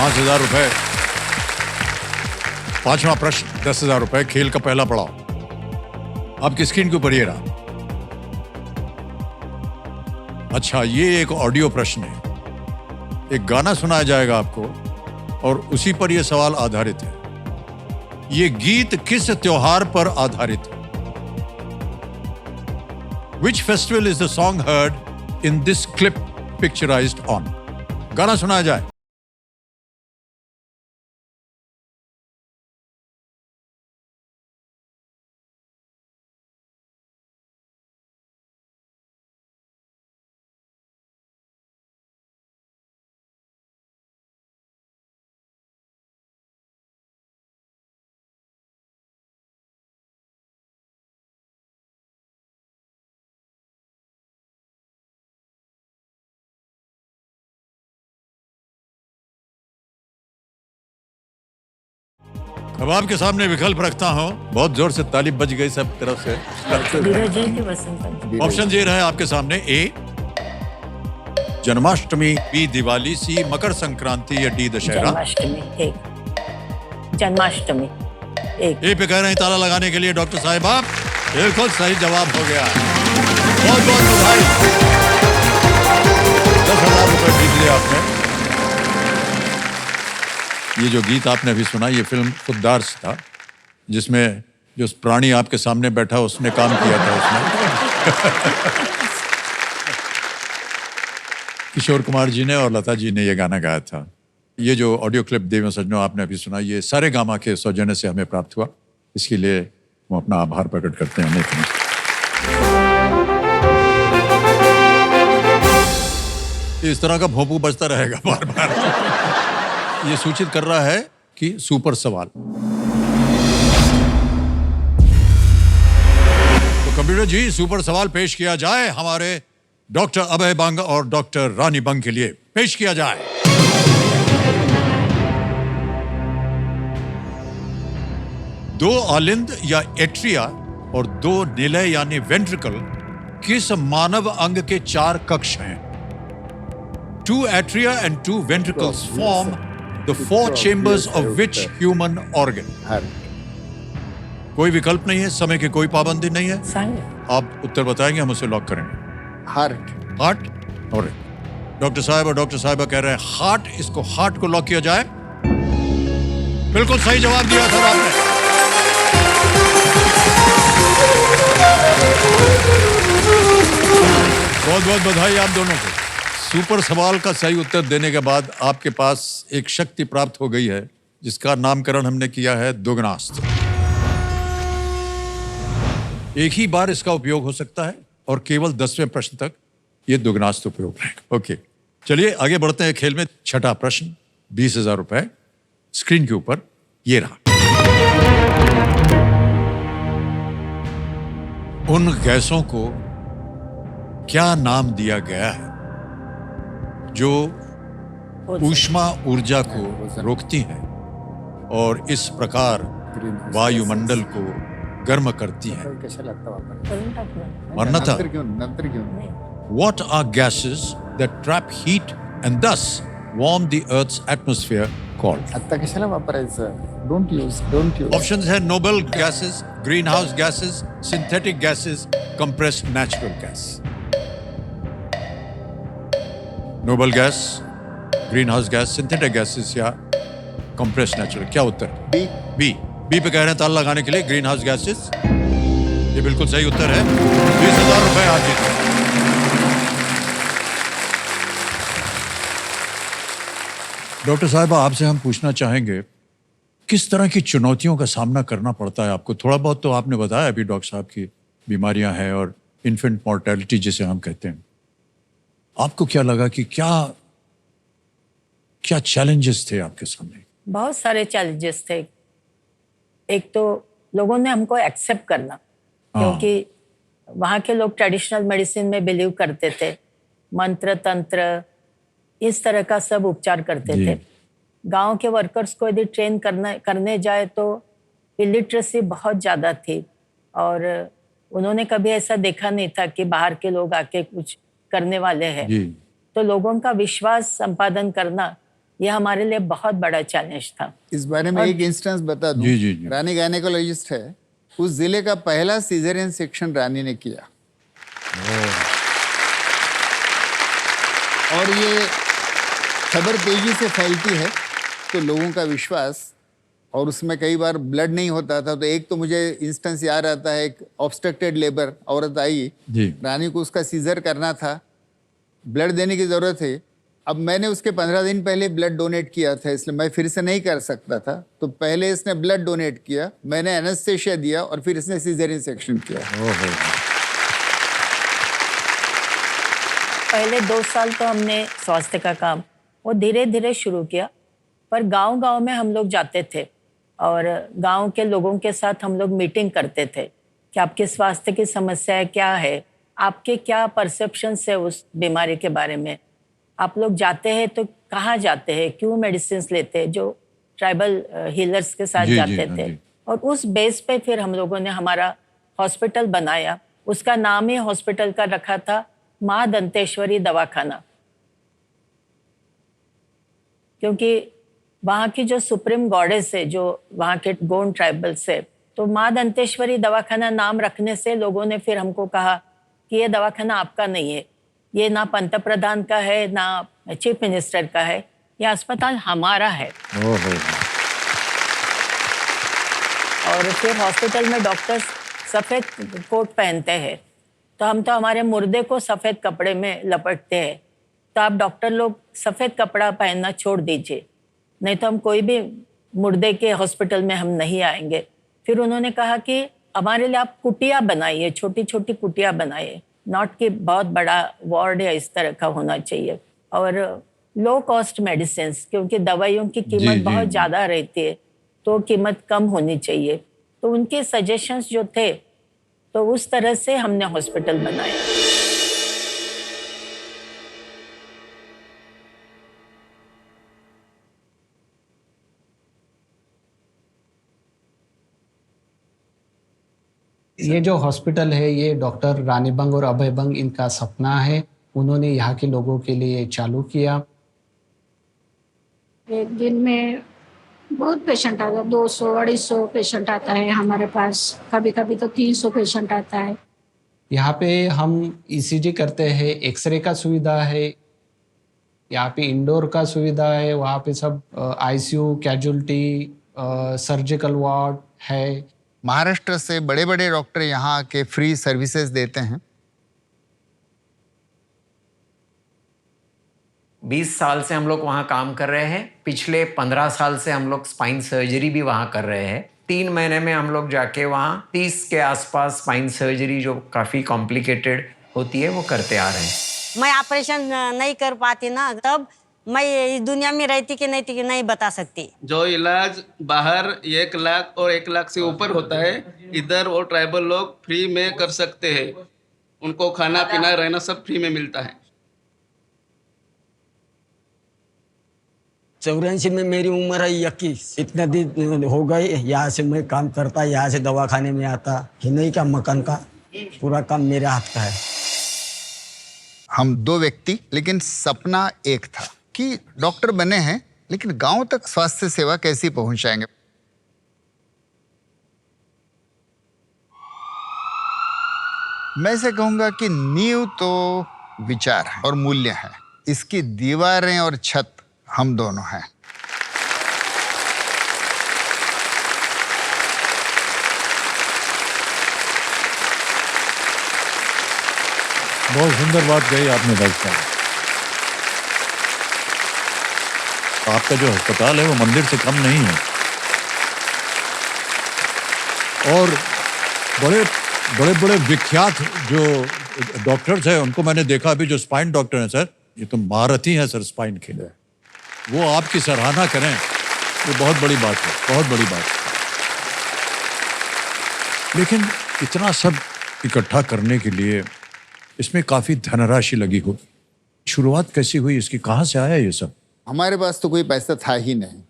5,000 रुपए। पांचवा प्रश्न 10,000 रुपए। खेल का पहला पड़ाव आपकी स्क्रीन के ऊपर ये रहा। अच्छा, ये एक ऑडियो प्रश्न है। एक गाना सुनाया जाएगा आपको और उसी पर यह सवाल आधारित है। ये गीत किस त्योहार पर आधारित है? Which festival is the song heard in this clip picturized on? गाना सुनाया जाए। अब आपके सामने विकल्प रखता हूं। बहुत जोर से ताली बज गई सब तरफ से।
धीरज जी की वसंत पंचमी।
ऑप्शन ये रहे आपके सामने। ए जन्माष्टमी, बी दिवाली, सी मकर संक्रांति या डी दशहरा।
जन्माष्टमी एक। जन्माष्टमी एक।
ए पे कह रहे हैं ताला लगाने के लिए डॉक्टर साहिबा। बिल्कुल सही जवाब हो गया। बहुत बहुत बधाई। 10,000 रुपए जीत लिया आपने। ये जो गीत आपने अभी सुना, ये फिल्म खुददार से था, जिसमें जो प्राणी आपके सामने बैठा उसने काम किया था उसमें। किशोर कुमार जी ने और लता जी ने ये गाना गाया था। ये जो ऑडियो क्लिप देव सज्जनों आपने अभी सुना, ये सारे गामा के सौजन्य से हमें प्राप्त हुआ। इसके लिए हम अपना आभार प्रकट करते हैं। इस तरह का भोंपू बजता रहेगा बार बार। ये सूचित कर रहा है कि सुपर सवाल। तो कंप्यूटर जी, सुपर सवाल पेश किया जाए हमारे डॉक्टर अभय बंग और डॉक्टर रानी बंग के लिए। पेश किया जाए। दो ऑलिंद या एट्रिया और दो निलय यानी वेंट्रिकल किस मानव अंग के 4 कक्ष हैं? 2 atria and 2 ventricles form the 4 chambers of which human organ? कोई विकल्प नहीं है, समय की कोई पाबंदी नहीं है। आप उत्तर बताएंगे, हम उसे लॉक करेंगे। हार्ट और डॉक्टर साहब और डॉक्टर साहिबा कह रहे हैं हार्ट। इसको हार्ट को लॉक किया जाए। बिल्कुल सही जवाब दिया सर आपने। बहुत बहुत बधाई आप दोनों को। सुपर सवाल का सही उत्तर देने के बाद आपके पास एक शक्ति प्राप्त हो गई है, जिसका नामकरण हमने किया है दुगनास्त्र। एक ही बार इसका उपयोग हो सकता है और केवल 10वें प्रश्न तक यह दुगनास्त्र उपयोग रहेगा। ओके, चलिए आगे बढ़ते हैं खेल में। छठा प्रश्न 20,000 रुपए स्क्रीन के ऊपर ये रहा। उन गैसों को क्या नाम दिया गया है जो ऊष्मा ऊर्जा को रोकती हैं और इस प्रकार वायुमंडल को गर्म करती हैं? मरना था। What are gases that trap heat and thus warm the Earth's atmosphere called?
आता कशाला वापरायचं? Don't use.
Options है noble gases, greenhouse gases, synthetic gases, compressed natural gas. Noble gas, green house gas, synthetic gases या compressed natural. क्या उत्तर? B पे कह रहे हैं ताला लगाने के लिए ग्रीन हाउस गैसेस। ये बिल्कुल सही उत्तर है। 20,000 रुपए आज जीते। डॉक्टर साहिबा, आपसे हम पूछना चाहेंगे किस तरह की चुनौतियों का सामना करना पड़ता है आपको? थोड़ा बहुत तो आपने बताया अभी डॉक्टर साहब की बीमारियां हैं और इन्फेंट मॉर्टेलिटी जिसे हम कहते हैं। आपको क्या लगा कि क्या चैलेंजेस थे आपके सामने?
बहुत सारे चैलेंजेस थे। एक तो लोगों ने हमको एक्सेप्ट करना, क्योंकि वहाँ के लोग ट्रेडिशनल मेडिसिन में बिलीव करते थे। मंत्र तंत्र इस तरह का सब उपचार करते थे। गांव के वर्कर्स को यदि ट्रेन करने जाए तो इलिटरेसी बहुत ज़्यादा थी और उन्होंने कभी ऐसा देखा नहीं था कि बाहर के लोग आके कुछ करने वाले हैं। तो लोगों का विश्वास संपादन करना ये हमारे लिए बहुत बड़ा चैलेंज था।
इस बारे में एक इंस्टेंस बता दूं।
जी, जी, जी।
रानी गायनेकोलॉजिस्ट है, उस जिले का पहला सीजरियन सेक्शन रानी ने किया। और ये खबर तेजी से फैलती है तो लोगों का विश्वास, और उसमें कई बार ब्लड नहीं होता था। तो एक तो मुझे इंस्टेंस याद आता है, एक ऑब्स्ट्रक्टेड लेबर औरत आई,
जी।
रानी को उसका सीजर करना था, ब्लड देने की ज़रूरत है। अब मैंने उसके 15 दिन पहले ब्लड डोनेट किया था, इसलिए मैं फिर से नहीं कर सकता था। तो पहले इसने ब्लड डोनेट किया, मैंने एनेस्थेशिया दिया और फिर इसने सीजरियन सेक्शन किया।
पहले 2 साल तो हमने स्वास्थ्य का काम वो धीरे धीरे शुरू किया, पर गांव-गांव में हम लोग जाते थे और गांव के लोगों के साथ हम लोग मीटिंग करते थे कि आपके स्वास्थ्य की समस्या क्या है, आपके क्या परसेप्शंस है उस बीमारी के बारे में, आप लोग जाते हैं तो कहाँ जाते हैं, क्यों मेडिसिन लेते हैं, जो ट्राइबल हीलर्स के साथ
जी,
जाते
जी, हाँ
थे।
जी।
और उस बेस पे फिर हम लोगों ने हमारा हॉस्पिटल बनाया। उसका नाम ही हॉस्पिटल का रखा था माँ दंतेश्वरी दवाखाना, क्योंकि वहाँ की जो सुप्रीम गॉडेस है, जो वहाँ के गोंड ट्राइबल्स है, तो माँ दंतेश्वरी दवाखाना नाम रखने से लोगों ने फिर हमको कहा कि ये दवाखाना आपका नहीं है, ये ना पंत प्रधान का है ना चीफ मिनिस्टर का है, ये अस्पताल हमारा है। और फिर हॉस्पिटल में डॉक्टर्स सफ़ेद कोट पहनते हैं, तो हम तो हमारे मुर्दे को सफ़ेद कपड़े में लपेटते हैं। तो आप डॉक्टर लोग सफ़ेद कपड़ा पहनना छोड़ दीजिए, नहीं तो हम कोई भी मुर्दे के हॉस्पिटल में हम नहीं आएंगे। फिर उन्होंने कहा कि हमारे लिए आप कुटिया बनाइए, छोटी छोटी कुटिया बनाइए, नॉट कि बहुत बड़ा वार्ड या इस तरह का होना चाहिए। और लो कॉस्ट मेडिसिन, क्योंकि दवाइयों की
जी,
कीमत
जी,
बहुत
जी।
ज़्यादा रहती है, तो कीमत कम होनी चाहिए। तो उनके सजेशंस जो थे, तो उस तरह से हमने हॉस्पिटल बनाया।
ये जो हॉस्पिटल है ये डॉक्टर रानी बंग और अभय बंग इनका सपना है, उन्होंने यहाँ के लोगों के लिए चालू किया।
एक दिन में बहुत पेशेंट आता है, 200-250 पेशेंट आता है हमारे पास, कभी कभी तो 300 पेशेंट आता है।
यहाँ पे हम ईसीजी करते हैं, एक्सरे का सुविधा है, यहाँ पे इंडोर का सुविधा है, वहाँ पे सब आईसीयू, कैजुअलिटी, सर्जिकल वार्ड है।
महाराष्ट्र से बड़े बड़े डॉक्टर यहाँ आके फ्री सर्विसेज देते हैं।
20 साल से हम लोग वहाँ काम कर रहे हैं। पिछले 15 साल से हम लोग स्पाइन सर्जरी भी वहाँ कर रहे हैं। 3 महीने में हम लोग जाके वहाँ 30 के आसपास स्पाइन सर्जरी जो काफ़ी कॉम्प्लिकेटेड होती है वो करते आ रहे हैं।
मैं ऑपरेशन नहीं कर पाती ना, तब मैं इस दुनिया में रहती कि नहीं बता सकती।
जो इलाज बाहर 1 लाख और 1 लाख से ऊपर होता है, इधर वो ट्राइबल लोग फ्री में कर सकते हैं। उनको खाना पीना रहना सब फ्री में मिलता है।
84 में मेरी उम्र है 21। इतना दिन हो गए यहाँ से मैं काम करता, यहाँ से दवाखाने में आता कि नहीं का मकान का पूरा काम मेरे हाथ का है।
हम 2 व्यक्ति, लेकिन सपना एक था कि डॉक्टर बने हैं, लेकिन गांव तक स्वास्थ्य सेवा कैसी पहुंचाएंगे। मैं से कहूंगा कि नींव तो विचार है और मूल्य है, इसकी दीवारें और छत हम दोनों हैं।
बहुत सुंदर बात कही आपने भाई साहब। आपका जो अस्पताल है वो मंदिर से कम नहीं है, और बड़े बड़े बड़े विख्यात जो डॉक्टर्स हैं उनको मैंने देखा अभी, जो स्पाइन डॉक्टर हैं सर, ये तो महारथी हैं सर स्पाइन के लिए। वो आपकी सराहना करें, ये बहुत बड़ी बात है, बहुत बड़ी बात है। लेकिन इतना सब इकट्ठा करने के लिए इसमें काफ़ी धनराशि लगी होगी। शुरुआत कैसी हुई इसकी, कहाँ से आया ये सब?
हमारे पास तो कोई पैसा था ही नहीं।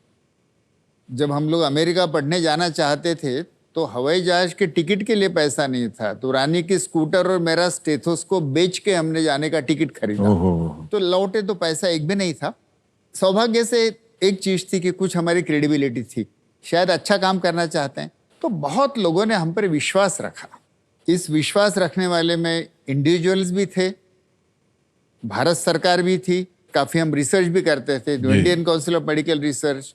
जब हम लोग अमेरिका पढ़ने जाना चाहते थे तो हवाई जहाज के टिकट के लिए पैसा नहीं था, तो रानी की स्कूटर और मेरा स्टेथोस्कोप बेच के हमने जाने का टिकट खरीदा। तो लौटे तो पैसा एक भी नहीं था। सौभाग्य से एक चीज थी कि कुछ हमारी क्रेडिबिलिटी थी, शायद अच्छा काम करना चाहते हैं, तो बहुत लोगों ने हम पर विश्वास रखा। इस विश्वास रखने वाले में इंडिविजुअल्स भी थे, भारत सरकार भी थी, काफ़ी हम रिसर्च भी करते थे, Indian council of medical research,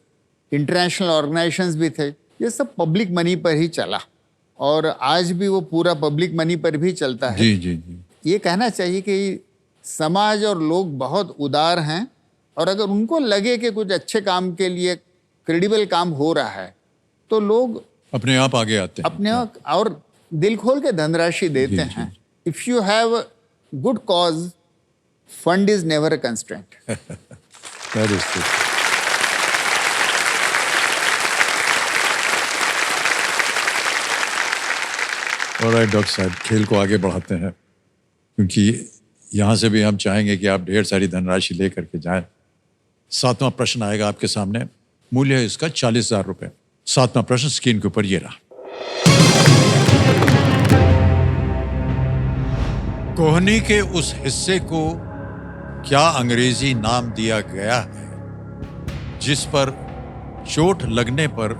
international organisations भी थे। ये सब पब्लिक मनी पर ही चला और आज भी वो पूरा पब्लिक मनी पर भी चलता है।
जी जी जी।
ये कहना चाहिए कि समाज और लोग बहुत उदार हैं और अगर उनको लगे कि कुछ अच्छे काम के लिए क्रेडिबल काम हो रहा है तो लोग
अपने आप आगे आते हैं,
अपने आप और दिल खोल के धनराशि देते हैं। If you have good cause, fund is never a constraint.
That is true. Alright doctor साहब, खेल को आगे बढ़ाते हैं क्योंकि यहाँ से भी हम चाहेंगे कि आप ढेर सारी धनराशि लेकर के जाएं। 7वां प्रश्न आएगा आपके सामने, मूल्य है इसका 40,000 रुपये। 7वां प्रश्न स्क्रीन के ऊपर ये रहा। कोहनी के उस हिस्से को क्या अंग्रेजी नाम दिया गया है जिस पर चोट लगने पर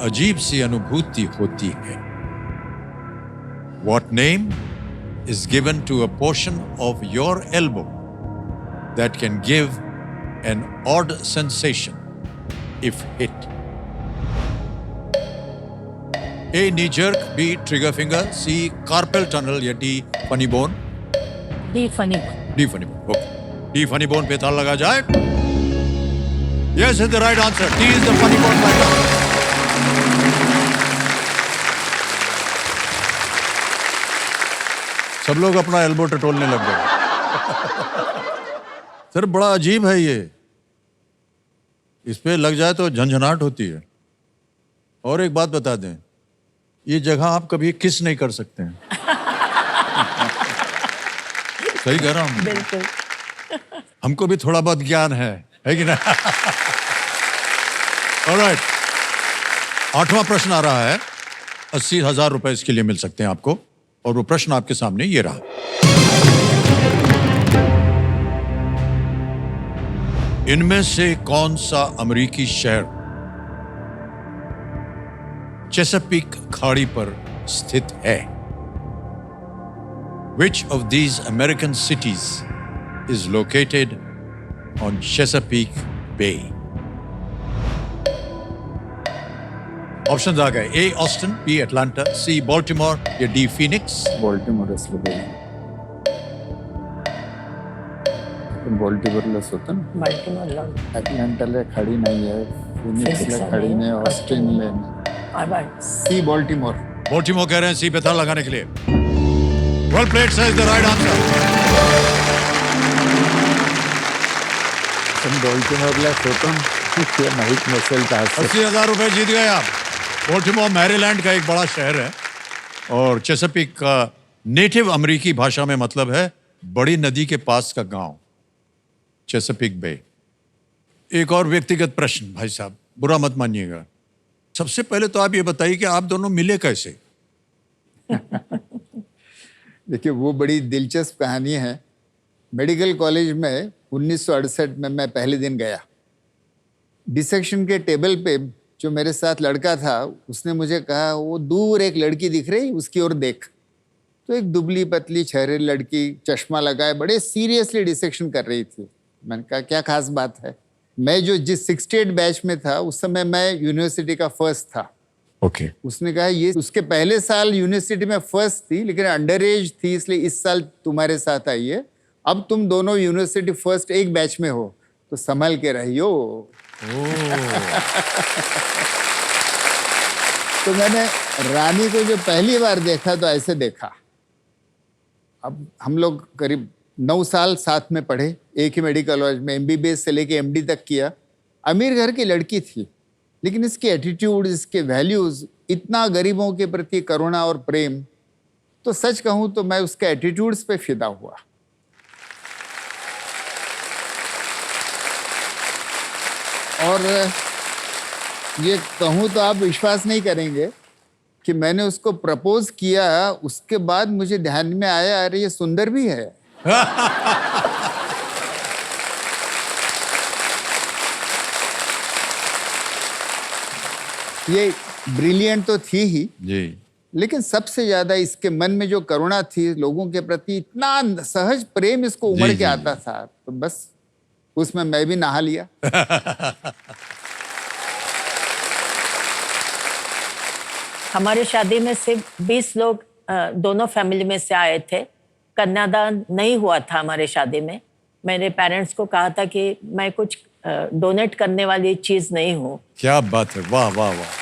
अजीब सी अनुभूति होती है? What name is given to a portion of your elbow that can give an odd sensation if hit? A. Knee jerk, B. Trigger finger, C. Carpal tunnel या D. Funny bone?
D funny bone.
D. Funny bone. Okay. D. Funny bone पे ताला लगा जाए। Yes is the right answer. D is the funny bone by now. सब लोग अपना elbow टटोलने लग गए। सर बड़ा अजीब है ये, इस पे लग जाए तो झंझनाहट होती है। और एक बात बता दें, ये जगह आप कभी किस नहीं कर सकते हैं। सही कह रहा हूं?
बिल्कुल।
हमको भी थोड़ा बहुत ज्ञान है कि ना? ऑलराइट, 8वां प्रश्न आ रहा है। 80,000 रुपए इसके लिए मिल सकते हैं आपको और वो प्रश्न आपके सामने ये रहा। इनमें से कौन सा अमेरिकी शहर चेसापीक खाड़ी पर स्थित है? Which of these American cities is located on Chesapeake Bay? Options आ गए। A Austin, B Atlanta, C Baltimore या डी फीनिक्स।
बॉल्टिमोरच बॉल्टिमोरलाच होतं ना।
बाल्टिमोरला.
अटलांटाला खाडी नाही आहे, फिनिक्सला खाडी नाही, ऑस्टिनला नाही।
सी बॉल्टिमोर।
बॉल्टिमोर कह रहे हैं, सी पे था लगाने के लिए। Well played sir, is the right answer.
बॉल्टिमोरलाच होतं, ते माहीत नसेल तर असं।
80,000 रुपए जीत गए आप। बॉल्टिमोर मैरीलैंड का एक बड़ा शहर है और चेसापीक का नेटिव अमेरिकी भाषा में मतलब है बड़ी नदी के पास का गांव, चेसापीक बे। एक और व्यक्तिगत प्रश्न भाई साहब, बुरा मत मानिएगा। सबसे पहले तो आप ये बताइए कि आप दोनों मिले कैसे?
देखिए, वो बड़ी दिलचस्प कहानी है। मेडिकल कॉलेज में 1968 में मैं पहले दिन गया। डिसेक्शन के टेबल पे जो मेरे साथ लड़का था उसने मुझे कहा, वो दूर एक लड़की दिख रही, उसकी ओर देख। तो एक दुबली पतली छहरेली लड़की, चश्मा लगाए, बड़े सीरियसली डिसेक्शन कर रही थी। मैंने कहा क्या खास बात है? मैं जो जिस 68 बैच में था उस समय मैं यूनिवर्सिटी का फर्स्ट था।
ओके।
उसने कहा ये उसके पहले साल यूनिवर्सिटी में फर्स्ट थी लेकिन अंडर एज थी, इसलिए इस साल तुम्हारे साथ आई है। अब तुम दोनों यूनिवर्सिटी फर्स्ट एक बैच में हो तो संभल के रहियो। तो मैंने रानी को जो पहली बार देखा तो ऐसे देखा। अब हम लोग करीब 9 साल साथ में पढ़े, एक ही मेडिकल कॉलेज में, MBBS से लेके MD तक किया। अमीर घर की लड़की थी लेकिन इसके एटीट्यूड, इसके वैल्यूज, इतना गरीबों के प्रति करुणा और प्रेम, तो सच कहूँ तो मैं उसके एटीट्यूड्स पे फिदा हुआ। और ये कहूँ तो आप विश्वास नहीं करेंगे कि मैंने उसको प्रपोज किया, उसके बाद मुझे ध्यान में आया अरे ये सुंदर भी है। ये ब्रिलियंट तो थी ही,
जी,
लेकिन सबसे ज्यादा इसके मन में जो करुणा थी लोगों के प्रति, इतना सहज प्रेम इसको उमड़ के आता था, तो बस उसमें मैं भी नहा लिया।
हमारी शादी में सिर्फ 20 लोग दोनों फैमिली में से आए थे। कन्यादान नहीं हुआ था हमारे शादी में। मेरे पेरेंट्स को कहा था कि मैं कुछ डोनेट करने वाली चीज नहीं हूँ।
क्या बात है, वाह वाह वाह।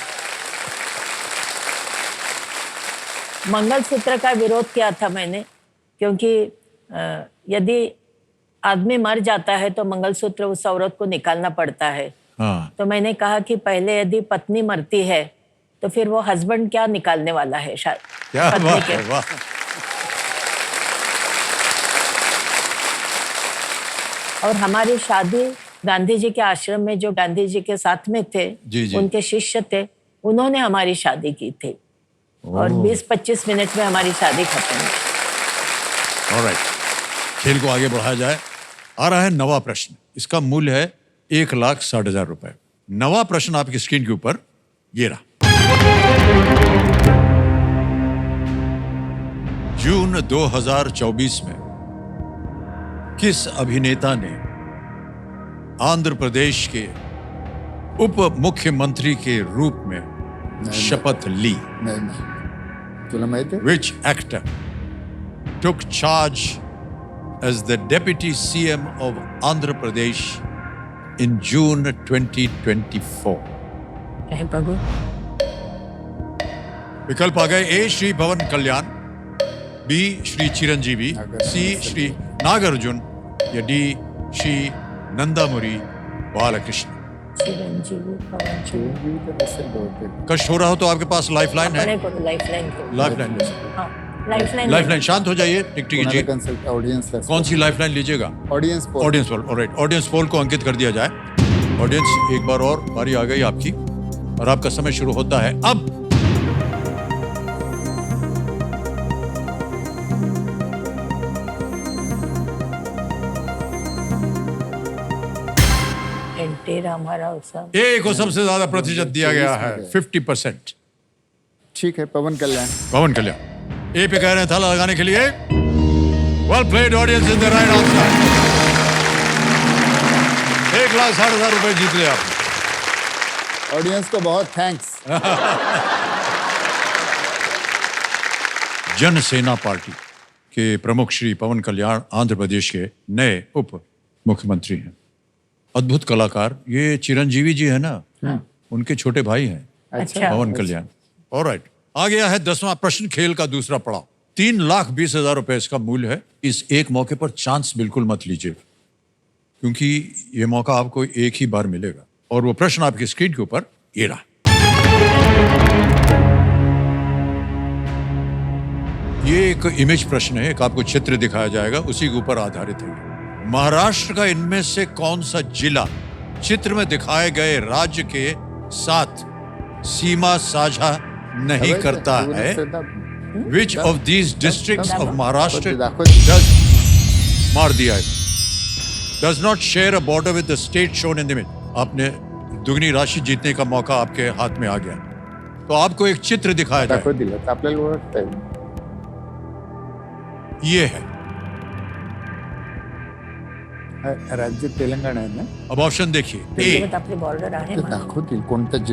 मंगलसूत्र का विरोध किया था मैंने, क्योंकि यदि आदमी मर जाता है तो मंगलसूत्र उस औरत को निकालना पड़ता है।
हाँ।
तो मैंने कहा कि पहले यदि पत्नी मरती है तो फिर वो हस्बैंड क्या निकालने वाला है
क्या
पत्नी
बात
के।
है, वाह।
और हमारी शादी गांधी जी के आश्रम में, जो गांधी जी के साथ में थे,
जी।
उनके शिष्य थे, उन्होंने हमारी शादी की थी और 20-25 मिनट में हमारी शादी खत्म हुई।
ऑलराइट, खेल को आगे बढ़ाया जाए। आ रहा है नवा प्रश्न। इसका मूल्य है 1,60,000 रुपए। नवा प्रश्न आपकी स्क्रीन के ऊपर ये रहा। जून 2024 में किस अभिनेता ने आंध्र प्रदेश के उप मुख्यमंत्री के रूप में शपथ ली? Which actor took charge as the deputy CM of Andhra Pradesh in June 2024? विकल्प आ गए। ए श्री पवन कल्याण, बी श्री चिरंजीवी, सी श्री नागार्जुन या डी श्री नंदामुरी बालकृष्ण। कष्ट हो रहा हो तो आपके पास लाइफलाइन है। लाइफलाइन शांत हो जाइए, टिक जी। कौन सी लाइफलाइन लीजिएगा?
Audience poll.
Audience poll, alright. Audience poll को अंकित कर दिया जाए। ऑडियंस, एक बार और बारी आ गई आपकी और आपका समय शुरू होता है अब। ए को सबसे ज्यादा प्रतिशत दिया गया है, 50%।
ठीक है, पवन कल्याण।
पवन कल्याण ए पे कह रहे हैं थाला लगाने के लिए। Well played, audience in the right answer. 1,60,000 रुपए जीत लिया आप।
ऑडियंस को बहुत थैंक्स।
जनसेना पार्टी के प्रमुख श्री पवन कल्याण आंध्र प्रदेश के नए उप मुख्यमंत्री हैं। अद्भुत कलाकार। ये चिरंजीवी जी है ना, उनके छोटे भाई हैं।
अच्छा।
पवन कल्याण। ऑलराइट, आ गया है 10वां प्रश्न, खेल का दूसरा पड़ाव। 3,20,000 रुपए इसका मूल्य है। इस एक मौके पर चांस बिल्कुल मत लीजिए, क्योंकि ये मौका आपको एक ही बार मिलेगा। और वो प्रश्न आपकी स्क्रीन के ऊपर ये रहा। ये एक इमेज प्रश्न है, एक आपको चित्र दिखाया जाएगा, उसी के ऊपर आधारित है। महाराष्ट्र का इनमें से कौन सा जिला चित्र में दिखाए गए राज्य के साथ सीमा साझा नहीं करता है? Which of these districts of Maharashtra does मार दिया है, does not share a border with the state shown in the image? आपने दुगनी राशि जीतने का मौका आपके हाथ में आ गया, तो आपको एक चित्र दिखाया जाए। ये है
राज्य तेलंगाना है ना।
अब ऑप्शन देखिए। ए
बॉर्डर आहे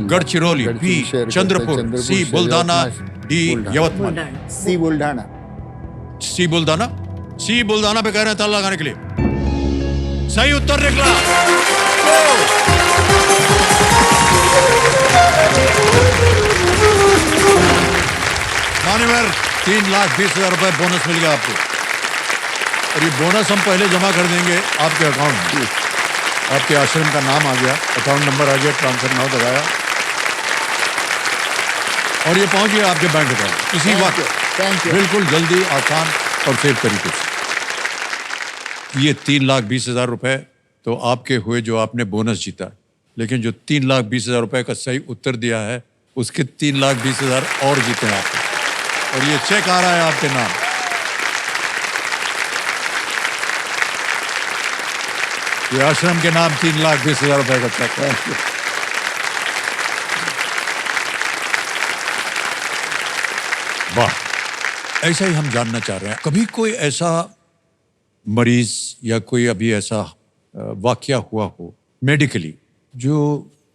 गडचिरोली, बी चंद्रपुर, सी बुलढाणा, डी यवतमाळ।
सी बुलढाणा।
सी बुलढाणा, सी बुलढाणा पे कह रहे हैं ताला लगाने के लिए। सही उत्तर निकला। मान्यवर, 3,20,000 रुपए बोनस मिल गया आपको। और ये बोनस हम पहले जमा कर देंगे आपके अकाउंट में। आपके आश्रम का नाम आ गया, अकाउंट नंबर आ गया, ट्रांसफर नाउ दबाया और ये पहुंच गया आपके बैंक अकाउंट इसी वक्त। बिल्कुल जल्दी, आसान और सेफ तरीके से। ये 3,20,000 रुपए तो आपके हुए जो आपने बोनस जीता, लेकिन जो 3,20,000 रुपए का सही उत्तर दिया है उसके 3,20,000 और जीते हैं आपके। और ये चेक आ रहा है आपके नाम। ये आश्रम के नाम 3,20,000 रुपए का चेक है। वाह, ऐसा ही हम जानना चाह रहे हैं। कभी कोई ऐसा मरीज या कोई अभी ऐसा वाकया हुआ हो मेडिकली जो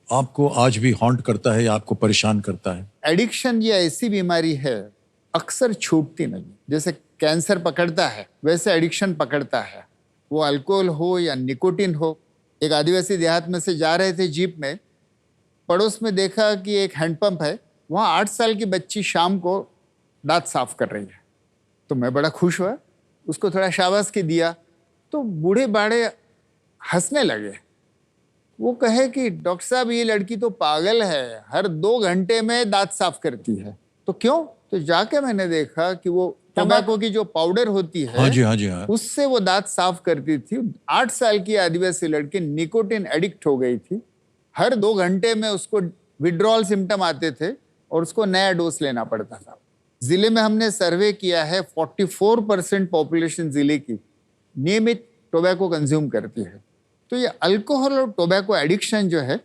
आपको आज भी हॉन्ट करता है या आपको परेशान करता है?
एडिक्शन ये ऐसी बीमारी है अक्सर छूटती नहीं। जैसे कैंसर पकड़ता है वैसे एडिक्शन पकड़ता है, वो अल्कोहल हो या निकोटिन हो। एक आदिवासी देहात में से जा रहे थे जीप में, पड़ोस में देखा कि एक हैंडपंप है, वहाँ 8 साल की बच्ची शाम को दांत साफ कर रही है। तो मैं बड़ा खुश हुआ, उसको थोड़ा शाबाशी दिया, तो बूढ़े बाड़े हंसने लगे। वो कहे कि डॉक्टर साहब ये लड़की तो पागल है, हर 2 घंटे में दांत साफ करती है। तो क्यों? तो जाके मैंने देखा कि वो टोबैको की जो पाउडर होती है,
हाँ जी, हाँ जी, हाँ।
उससे वो दांत साफ करती थी। 8 साल की आदिवासी लड़की निकोटिन एडिक्ट हो गई थी। हर 2 घंटे में उसको विड्रॉल सिम्टम आते थे और उसको नया डोज लेना पड़ता था। जिले में हमने सर्वे किया है, 44% पॉपुलेशन जिले की नियमित टोबैको कंज्यूम करती है। तो ये अल्कोहल और टोबैको एडिक्शन जो है,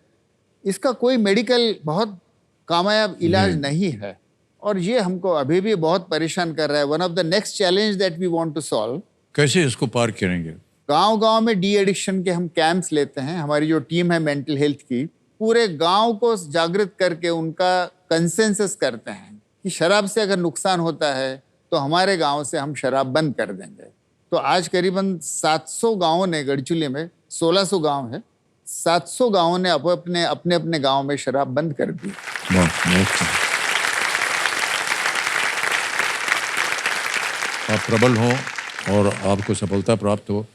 इसका कोई मेडिकल बहुत कामयाब इलाज नहीं है और ये हमको अभी भी बहुत परेशान कर रहा है। One of the next challenge that we want to solve,
कैसे इसको पार करेंगे?
गांव-गांव में डी एडिक्शन के हम कैंप्स लेते हैं। हमारी जो टीम है मेंटल हेल्थ की, पूरे गांव को जागृत करके उनका कंसेंसस करते हैं कि शराब से अगर नुकसान होता है तो हमारे गांव से हम शराब बंद कर देंगे। तो आज करीबन 700 गांवों ने, गढ़चिली में 1600 गांव है, 700 गांवों ने अपने अपने गांव में शराब बंद कर दी।
आप प्रबल हो और आपको सफलता प्राप्त हो,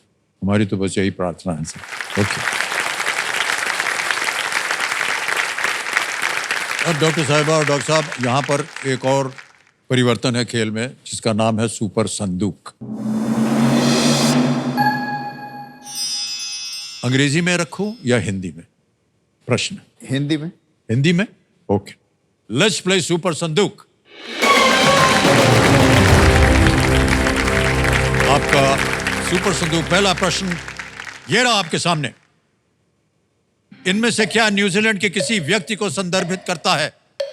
हमारी तो बस यही प्रार्थना है सर। ओके। अब डॉक्टर साहिबा और डॉक्टर साहब, यहाँ पर एक और परिवर्तन है खेल में जिसका नाम है सुपर संदूक। अंग्रेजी में रखूं या हिंदी में? प्रश्न
हिंदी में।
हिंदी में? ओके। लेट्स प्ले सुपर संदूक। आपका सुपर संदूक पहला प्रश्न ये रहा आपके सामने। इनमें से क्या न्यूजीलैंड के किसी व्यक्ति को संदर्भित करता है?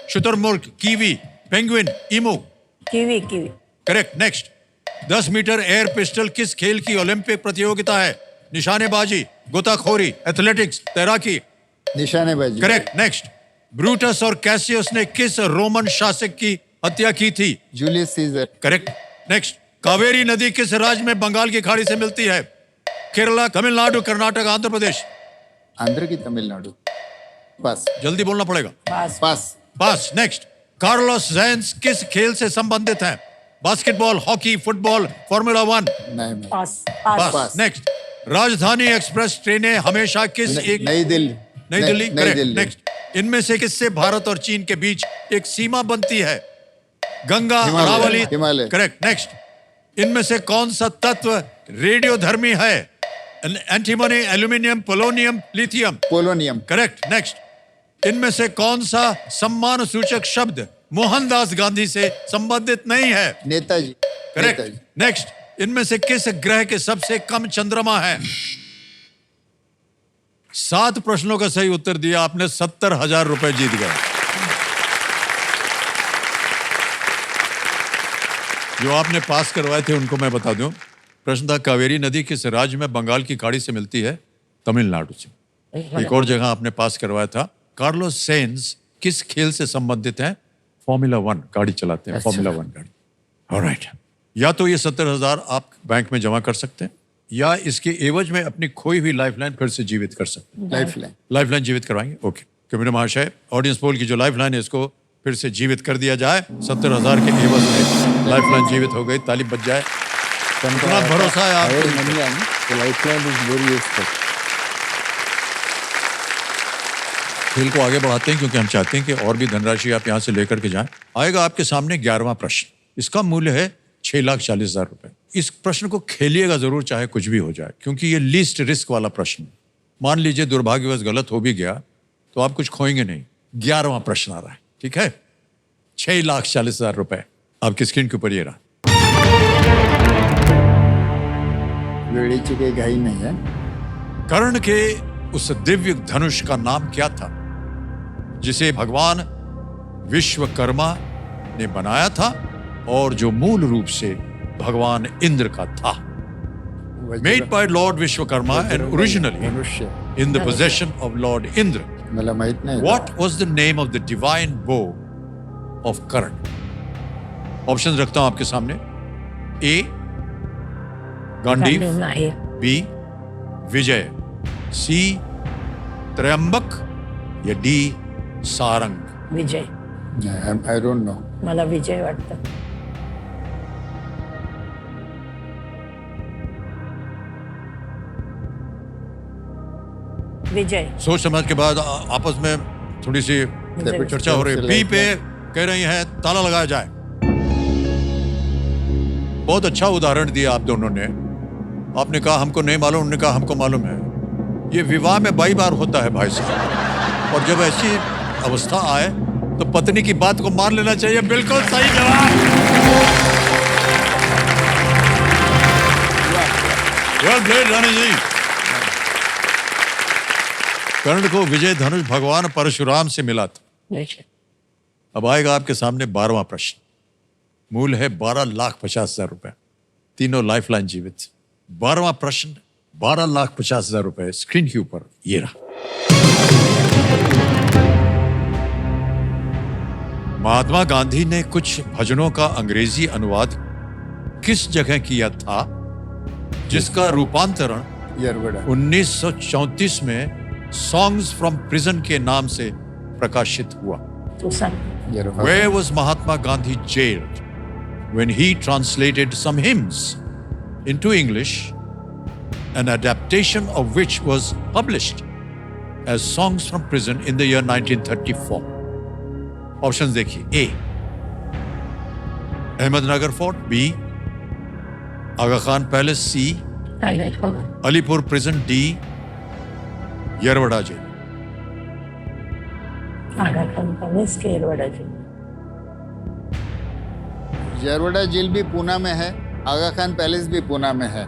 शुतुरमुर्ग, kiwi, penguin, emu?
Kiwi. Kiwi.
Correct. Next. 10 metre air pistol किस खेल की ओलंपिक प्रतियोगिता है? निशानेबाजी, गोताखोरी, एथलेटिक्स, तैराकी?
निशानेबाजी।
करेक्ट। नेक्स्ट। ब्रूटस और कैसियस ने किस रोमन शासक की हत्या की थी?
Julius Caesar.
Correct. Next. Kaveri नदी किस राज्य में बंगाल की खाड़ी से मिलती है? केरला, तमिलनाडु, कर्नाटक, आंध्र प्रदेश?
आंध्र की तमिलनाडु। पास।
जल्दी बोलना पड़ेगा।
पास।
नेक्स्ट। कार्लोस सैंज किस खेल से संबंधित हैं? Basketball, hockey, football, formula 1?
नहीं।
पास। नेक्स्ट। राजधानी एक्सप्रेस ट्रेनें हमेशा किस एक?
नई दिल्ली।
नई दिल्ली। करेक्ट। नेक्स्ट। इनमें से किससे भारत और चीन के बीच एक सीमा बनती है? गंगा, अरावली?
हिमालय।
करेक्ट। नेक्स्ट। इनमें से कौन सा तत्व रेडियोधर्मी है? Antimony, aluminium, polonium, lithium?
Polonium.
Correct. Next. इनमें से कौन सा सम्मान सूचक शब्द मोहनदास गांधी से संबंधित नहीं है?
नेताजी।
करेक्ट। नेक्स्ट। इनमें से किस ग्रह के सबसे कम चंद्रमा है? 7 प्रश्नों का सही उत्तर दिया आपने, 70,000 रुपए जीत गए। जो आपने पास करवाए थे उनको मैं बता दूं। प्रश्न था कावेरी नदी किस राज्य में बंगाल की खाड़ी से मिलती है? तमिलनाडु से। एक और जगह आपने पास करवाया था, कार्लोस सैंज किस खेल से संबंधित है? फॉर्मूला 1 गाड़ी चलाते हैं। फॉर्मूला 1 गाड़ी। ऑलराइट। या तो ये 70,000 आप बैंक में जमा कर सकते हैं या इसके एवज में अपनी खोई हुई लाइफलाइन फिर से जीवित कर सकते हैं। लाइफलाइन जीवित करवाएंगे। ओके। कैमरा महाशय, ऑडियंस पोल की जो लाइफलाइन है इसको फिर से जीवित कर दिया जाए। 70,000 के एवज में लाइफलाइन जीवित हो गई। ताली बज जाए। कितना भरोसा है आपको? खेल को आगे बढ़ाते हैं क्योंकि हम चाहते हैं कि और भी धनराशि आप यहाँ से लेकर के जाएं। आएगा आपके सामने 11वां प्रश्न। इसका मूल्य है 6,40,000 रुपए। इस प्रश्न को खेलिएगा जरूर, चाहे कुछ भी हो जाए, क्योंकि ये लीस्ट रिस्क वाला प्रश्न है। मान लीजिए दुर्भाग्यवश गलत हो भी गया तो आप कुछ खोएंगे नहीं। 11वां प्रश्न आ रहा है, ठीक है? 6,40,000 रुपए आपकी स्क्रीन के ऊपर ये रहा।
वेड़ीची के घाई नहीं है।
कर्ण के उस दिव्य धनुष का नाम क्या था जिसे भगवान विश्वकर्मा ने बनाया था और जो मूल रूप से भगवान इंद्र का था. Made by Lord Vishwakarma and originally in the possession of Lord Indra.
मला माहित नाही.
What was the name of the divine bow of Karan? Options रखता हूं आपके सामने. A. Gandiv. B. Vijay. C. Tryambaka या D. Sarang.
Vijay.
I don't know.
मला विजय वाटतं. विजय.
सोच समझ के बाद आपस में थोड़ी सी चर्चा हो रही है. बी पे कह रही है ताला लगाया जाए. बहुत अच्छा उदाहरण दिया आप दोनों ने. आपने कहा हमको नहीं मालूम, उन्होंने कहा हमको मालूम है. ये विवाह में 22 बार होता है भाई साहब. और जब ऐसी अवस्था आए तो पत्नी की बात को मान लेना चाहिए. बिल्कुल सही जवाब. वेल प्लेड रानी जी. कर्ण को विजय धनुष भगवान परशुराम से मिला था. अब आएगा आपके सामने 12वां प्रश्न. मूल है 12,50,000 रुपए. तीनों लाइफलाइन जीवित. 12वां प्रश्न 12,50,000 रुपए स्क्रीन के ऊपर ये रहा. महात्मा गांधी ने कुछ भजनों का अंग्रेजी अनुवाद किस जगह किया था जिसका रूपांतरण 1934 में सॉन्ग्स फ्रॉम प्रिजन के नाम से प्रकाशित हुआ? Where was Mahatma Gandhi jailed when he translated some hymns into English, an adaptation of which was published as Songs from Prison in the year 1934? Options देखिए. A. Ahmednagar fort. B. Aga Khan palace. C. Alipur prison. D. Yerwada jail.
Aga Khan palace के Yerwada jail.
Yerwada jail भी पूना में है, आगा Khan palace भी पूना में है.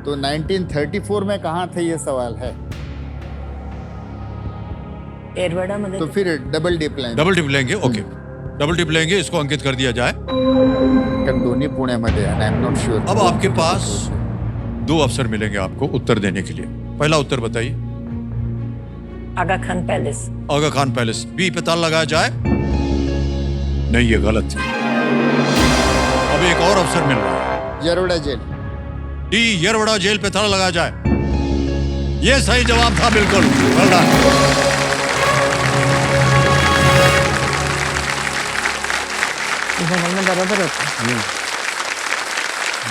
तो 1934 में कहाँ थे ये सवाल है.
यरवड़ा में.
तो फिर डबल डिप लेंगे.
डबल डिप लेंगे. ओके, डबल डिप लेंगे. इसको अंकित कर दिया जाए.
दोनों पुणे में है. I am not sure.
अब आपके पास 2 अवसर मिलेंगे आपको उत्तर देने के लिए. पहला उत्तर बताइए.
आगा खान पैलेस.
आगा खान पैलेस. बी पे ताला लगाया जाए. नहीं, ये गलत है. अब एक और अवसर मिल रहा है.
Yerwada jail.
D. Yerwada jail पे ताला लगाया जाए. ये सही जवाब था. बिल्कुल.
बराबर होता.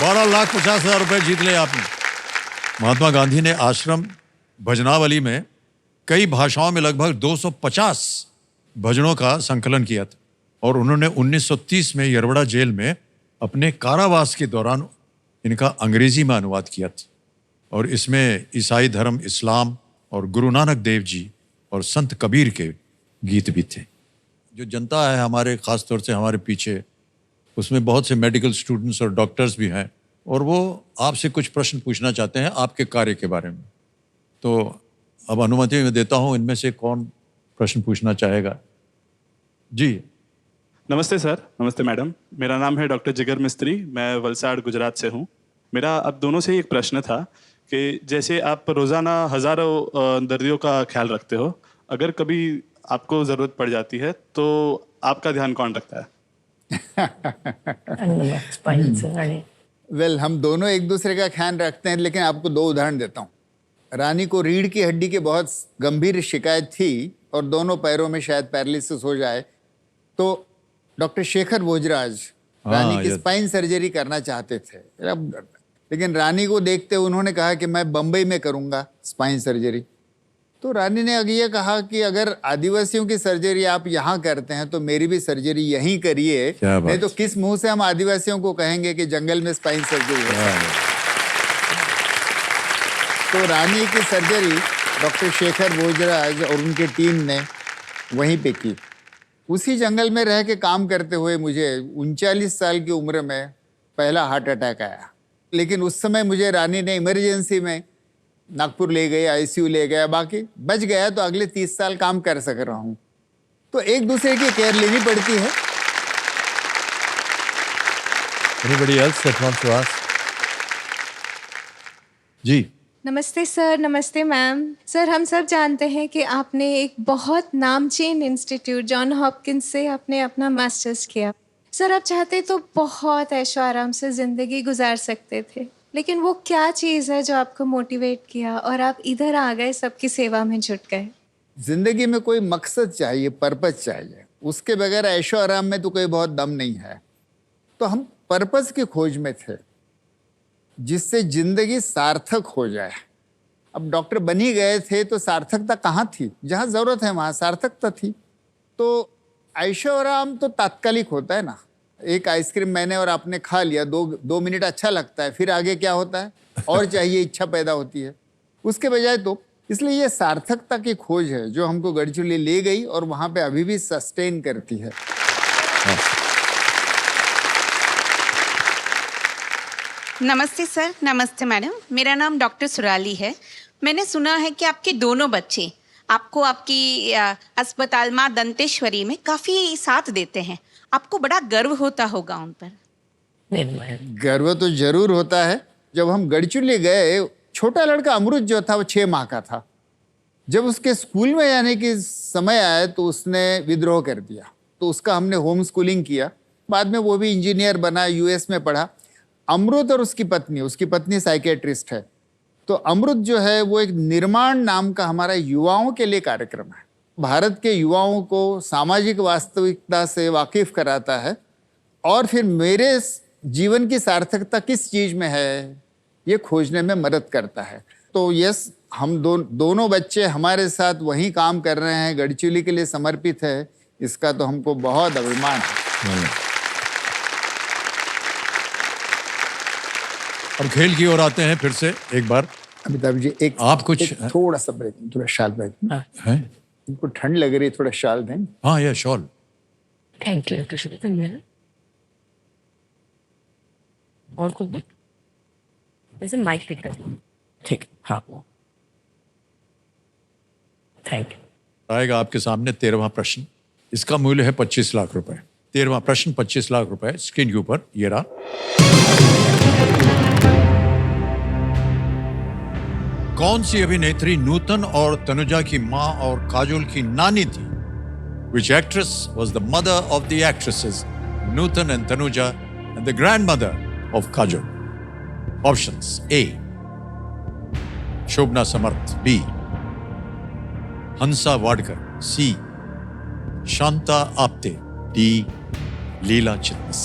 12,50,000 रुपए जीत ले आपने. महात्मा गांधी ने आश्रम भजनावली में कई भाषाओं में लगभग 250 भजनों का संकलन किया था और उन्होंने 1930 में यरवड़ा जेल में अपने कारावास के दौरान इनका अंग्रेजी में अनुवाद किया था. और इसमें ईसाई धर्म, इस्लाम और गुरु नानक देव जी और संत कबीर के गीत भी थे. जो जनता है हमारे, ख़ास तौर से हमारे पीछे, उसमें बहुत से मेडिकल स्टूडेंट्स और डॉक्टर्स भी हैं और वो आपसे कुछ प्रश्न पूछना चाहते हैं आपके कार्य के बारे में. तो अब अनुमति मैं देता हूं. इनमें से कौन प्रश्न पूछना चाहेगा? जी.
नमस्ते सर. नमस्ते मैडम. मेरा नाम है डॉक्टर जिगर मिस्त्री. मैं वलसाड़ गुजरात से हूँ. मेरा अब दोनों से ही एक प्रश्न था कि जैसे आप रोज़ाना हज़ारों दर्दियों का ख्याल रखते हो, अगर कभी आपको ज़रूरत पड़ जाती है तो आपका ध्यान कौन रखता है?
वेल, हम दोनों एक दूसरे का ख्याल रखते हैं, लेकिन आपको 2 उदाहरण देता हूँ. रानी को रीढ़ की हड्डी की बहुत गंभीर शिकायत थी और दोनों पैरों में शायद पैरालिसिस हो जाए, तो डॉक्टर शेखर भोजराज रानी की स्पाइन सर्जरी करना चाहते थे. लेकिन रानी को देखते उन्होंने कहा कि मैं बम्बई में करूँगा स्पाइन सर्जरी. तो रानी ने ये कहा कि अगर आदिवासियों की सर्जरी आप यहाँ करते हैं तो मेरी भी सर्जरी यहीं करिए, नहीं तो किस मुंह से हम आदिवासियों को कहेंगे कि जंगल में स्पाइन सर्जरी है. तो रानी की सर्जरी डॉक्टर शेखर भोजराज और उनकी टीम ने वहीं पे की. उसी जंगल में रह के काम करते हुए मुझे 39 साल की उम्र में पहला हार्ट अटैक आया. लेकिन उस समय मुझे रानी ने इमरजेंसी में नागपुर ले गए, आईसीयू ले गया, बाकी बच गया तो अगले 30 साल काम कर सक रहा हूँ. तो एक दूसरे की केयर लेनी पड़ती है.
Anybody else that wants to ask? जी
नमस्ते सर, नमस्ते मैम। सर, हम सब जानते हैं कि आपने एक बहुत नामचीन इंस्टीट्यूट जॉन हॉपकिंस से आपने अपना मास्टर्स किया। सर, आप चाहते तो बहुत ऐशो आराम से ज़िंदगी गुजार सकते थे, लेकिन वो क्या चीज़ है जो आपको मोटिवेट किया और आप इधर आ गए, सबकी सेवा में जुट गए?
जिंदगी में कोई मकसद चाहिए, पर्पस चाहिए। उसके बगैर ऐशो आराम में तो कोई बहुत दम नहीं है। तो हम पर्पस की खोज में थे जिससे जिंदगी सार्थक हो जाए। अब डॉक्टर बन ही गए थे तो सार्थकता कहाँ थी? जहाँ जरूरत है वहाँ सार्थकता थी। तो ऐशो आराम तो तात्कालिक होता है ना। एक आइसक्रीम मैंने और आपने खा लिया, दो मिनट अच्छा लगता है, फिर आगे क्या होता है? और चाहिए, इच्छा पैदा होती है। उसके बजाय तो इसलिए ये सार्थकता की खोज है जो हमको गढ़चिरौली ले गई और वहाँ पे अभी भी सस्टेन करती है।
नमस्ते सर, नमस्ते मैडम। मेरा नाम डॉक्टर सुराली है। मैंने सुना है कि आपके दोनों बच्चे आपको आपकी अस्पताल माँ दंतेश्वरी में काफ़ी साथ देते हैं। आपको बड़ा गर्व होता होगा उन पर।
गर्व तो जरूर होता है। जब हम गढ़चिरौली गए, छोटा लड़का अमृत जो था वो 6 माह का था। जब उसके स्कूल में जाने की समय आया तो उसने विद्रोह कर दिया। तो उसका हमने होम स्कूलिंग किया। बाद में वो भी इंजीनियर बना, यूएस में पढ़ा। अमृत और उसकी पत्नी साइकेट्रिस्ट है। तो अमृत जो है वो एक निर्माण नाम का हमारा युवाओं के लिए कार्यक्रम है। भारत के युवाओं को सामाजिक वास्तविकता से वाकिफ कराता है और फिर मेरे जीवन की सार्थकता किस चीज़ में है ये खोजने में मदद करता है। तो यस, हम दोनों बच्चे हमारे साथ वहीं काम कर रहे हैं, गढ़चिरौली के लिए समर्पित है। इसका तो हमको बहुत अभिमान है।
और खेल की ओर आते हैं फिर से एक बार।
अमिताभ जी,
आप कुछ
थोड़ा सा ब्रेक, थोड़ा शाल ब्रेक है। इनको ठंड लग रही है, थोड़ा शाल दें।
हाँ, ये शॉल।
Thank you. और कुछ वैसे माइक पिक कर। ठीक, हाँ, थैंक यू।
आएगा आपके सामने 13वां प्रश्न। इसका मूल्य है 25 लाख रुपए। 13वां प्रश्न 25 लाख रुपए। स्क्रीन के ऊपर ये रहा। कौन सी अभिनेत्री नूतन और तनुजा की मां और काजोल की नानी थी? Which actress was the mother of the actresses Nutan and Tanuja and the grandmother of Kajol? Options: A. Shobna Samarth. B. Hansa Wadkar. C. Shanta Apte. D. Leela Chitnis.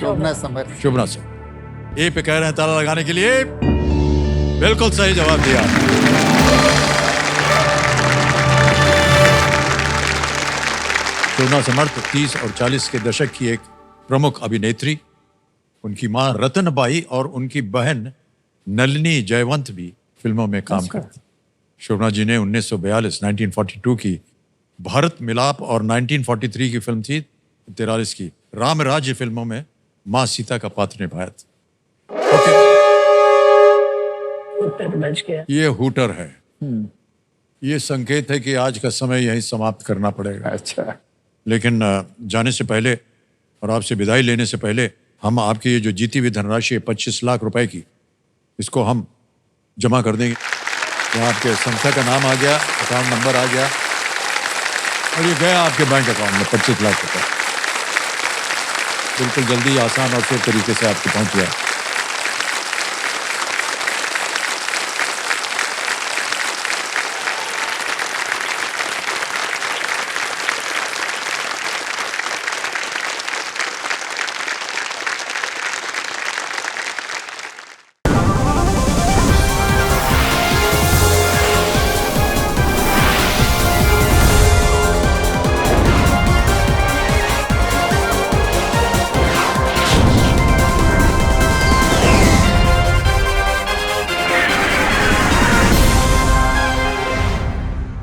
शोभना समर्थ।
शोभना समर्थ। ए पे कह रहे हैं ताला लगाने के लिए। बिल्कुल सही जवाब दिया। शोभना समर्थ 30 और 40 के दशक की एक प्रमुख अभिनेत्री। उनकी मां रतनबाई और उनकी बहन नलिनी जयवंत भी फिल्मों में काम करती। शोभना जी ने 1942 की भारत मिलाप और 1943 की फिल्म थी 43 की राम राज्य फिल्मों में मां सीता का पात्र निभाया था। ये हूटर है। ये संकेत है कि आज का समय यहीं समाप्त करना पड़ेगा।
अच्छा,
लेकिन जाने से पहले और आपसे विदाई लेने से पहले हम आपकी ये जो जीती हुई धनराशि है 25 लाख रुपए की, इसको हम जमा कर देंगे। यहाँ आपके संस्था का नाम आ गया, अकाउंट नंबर आ गया और ये गया आपके बैंक अकाउंट में 25 लाख रुपए। बिल्कुल जल्दी, आसान और सुर तरीके से आपको पहुँच गया।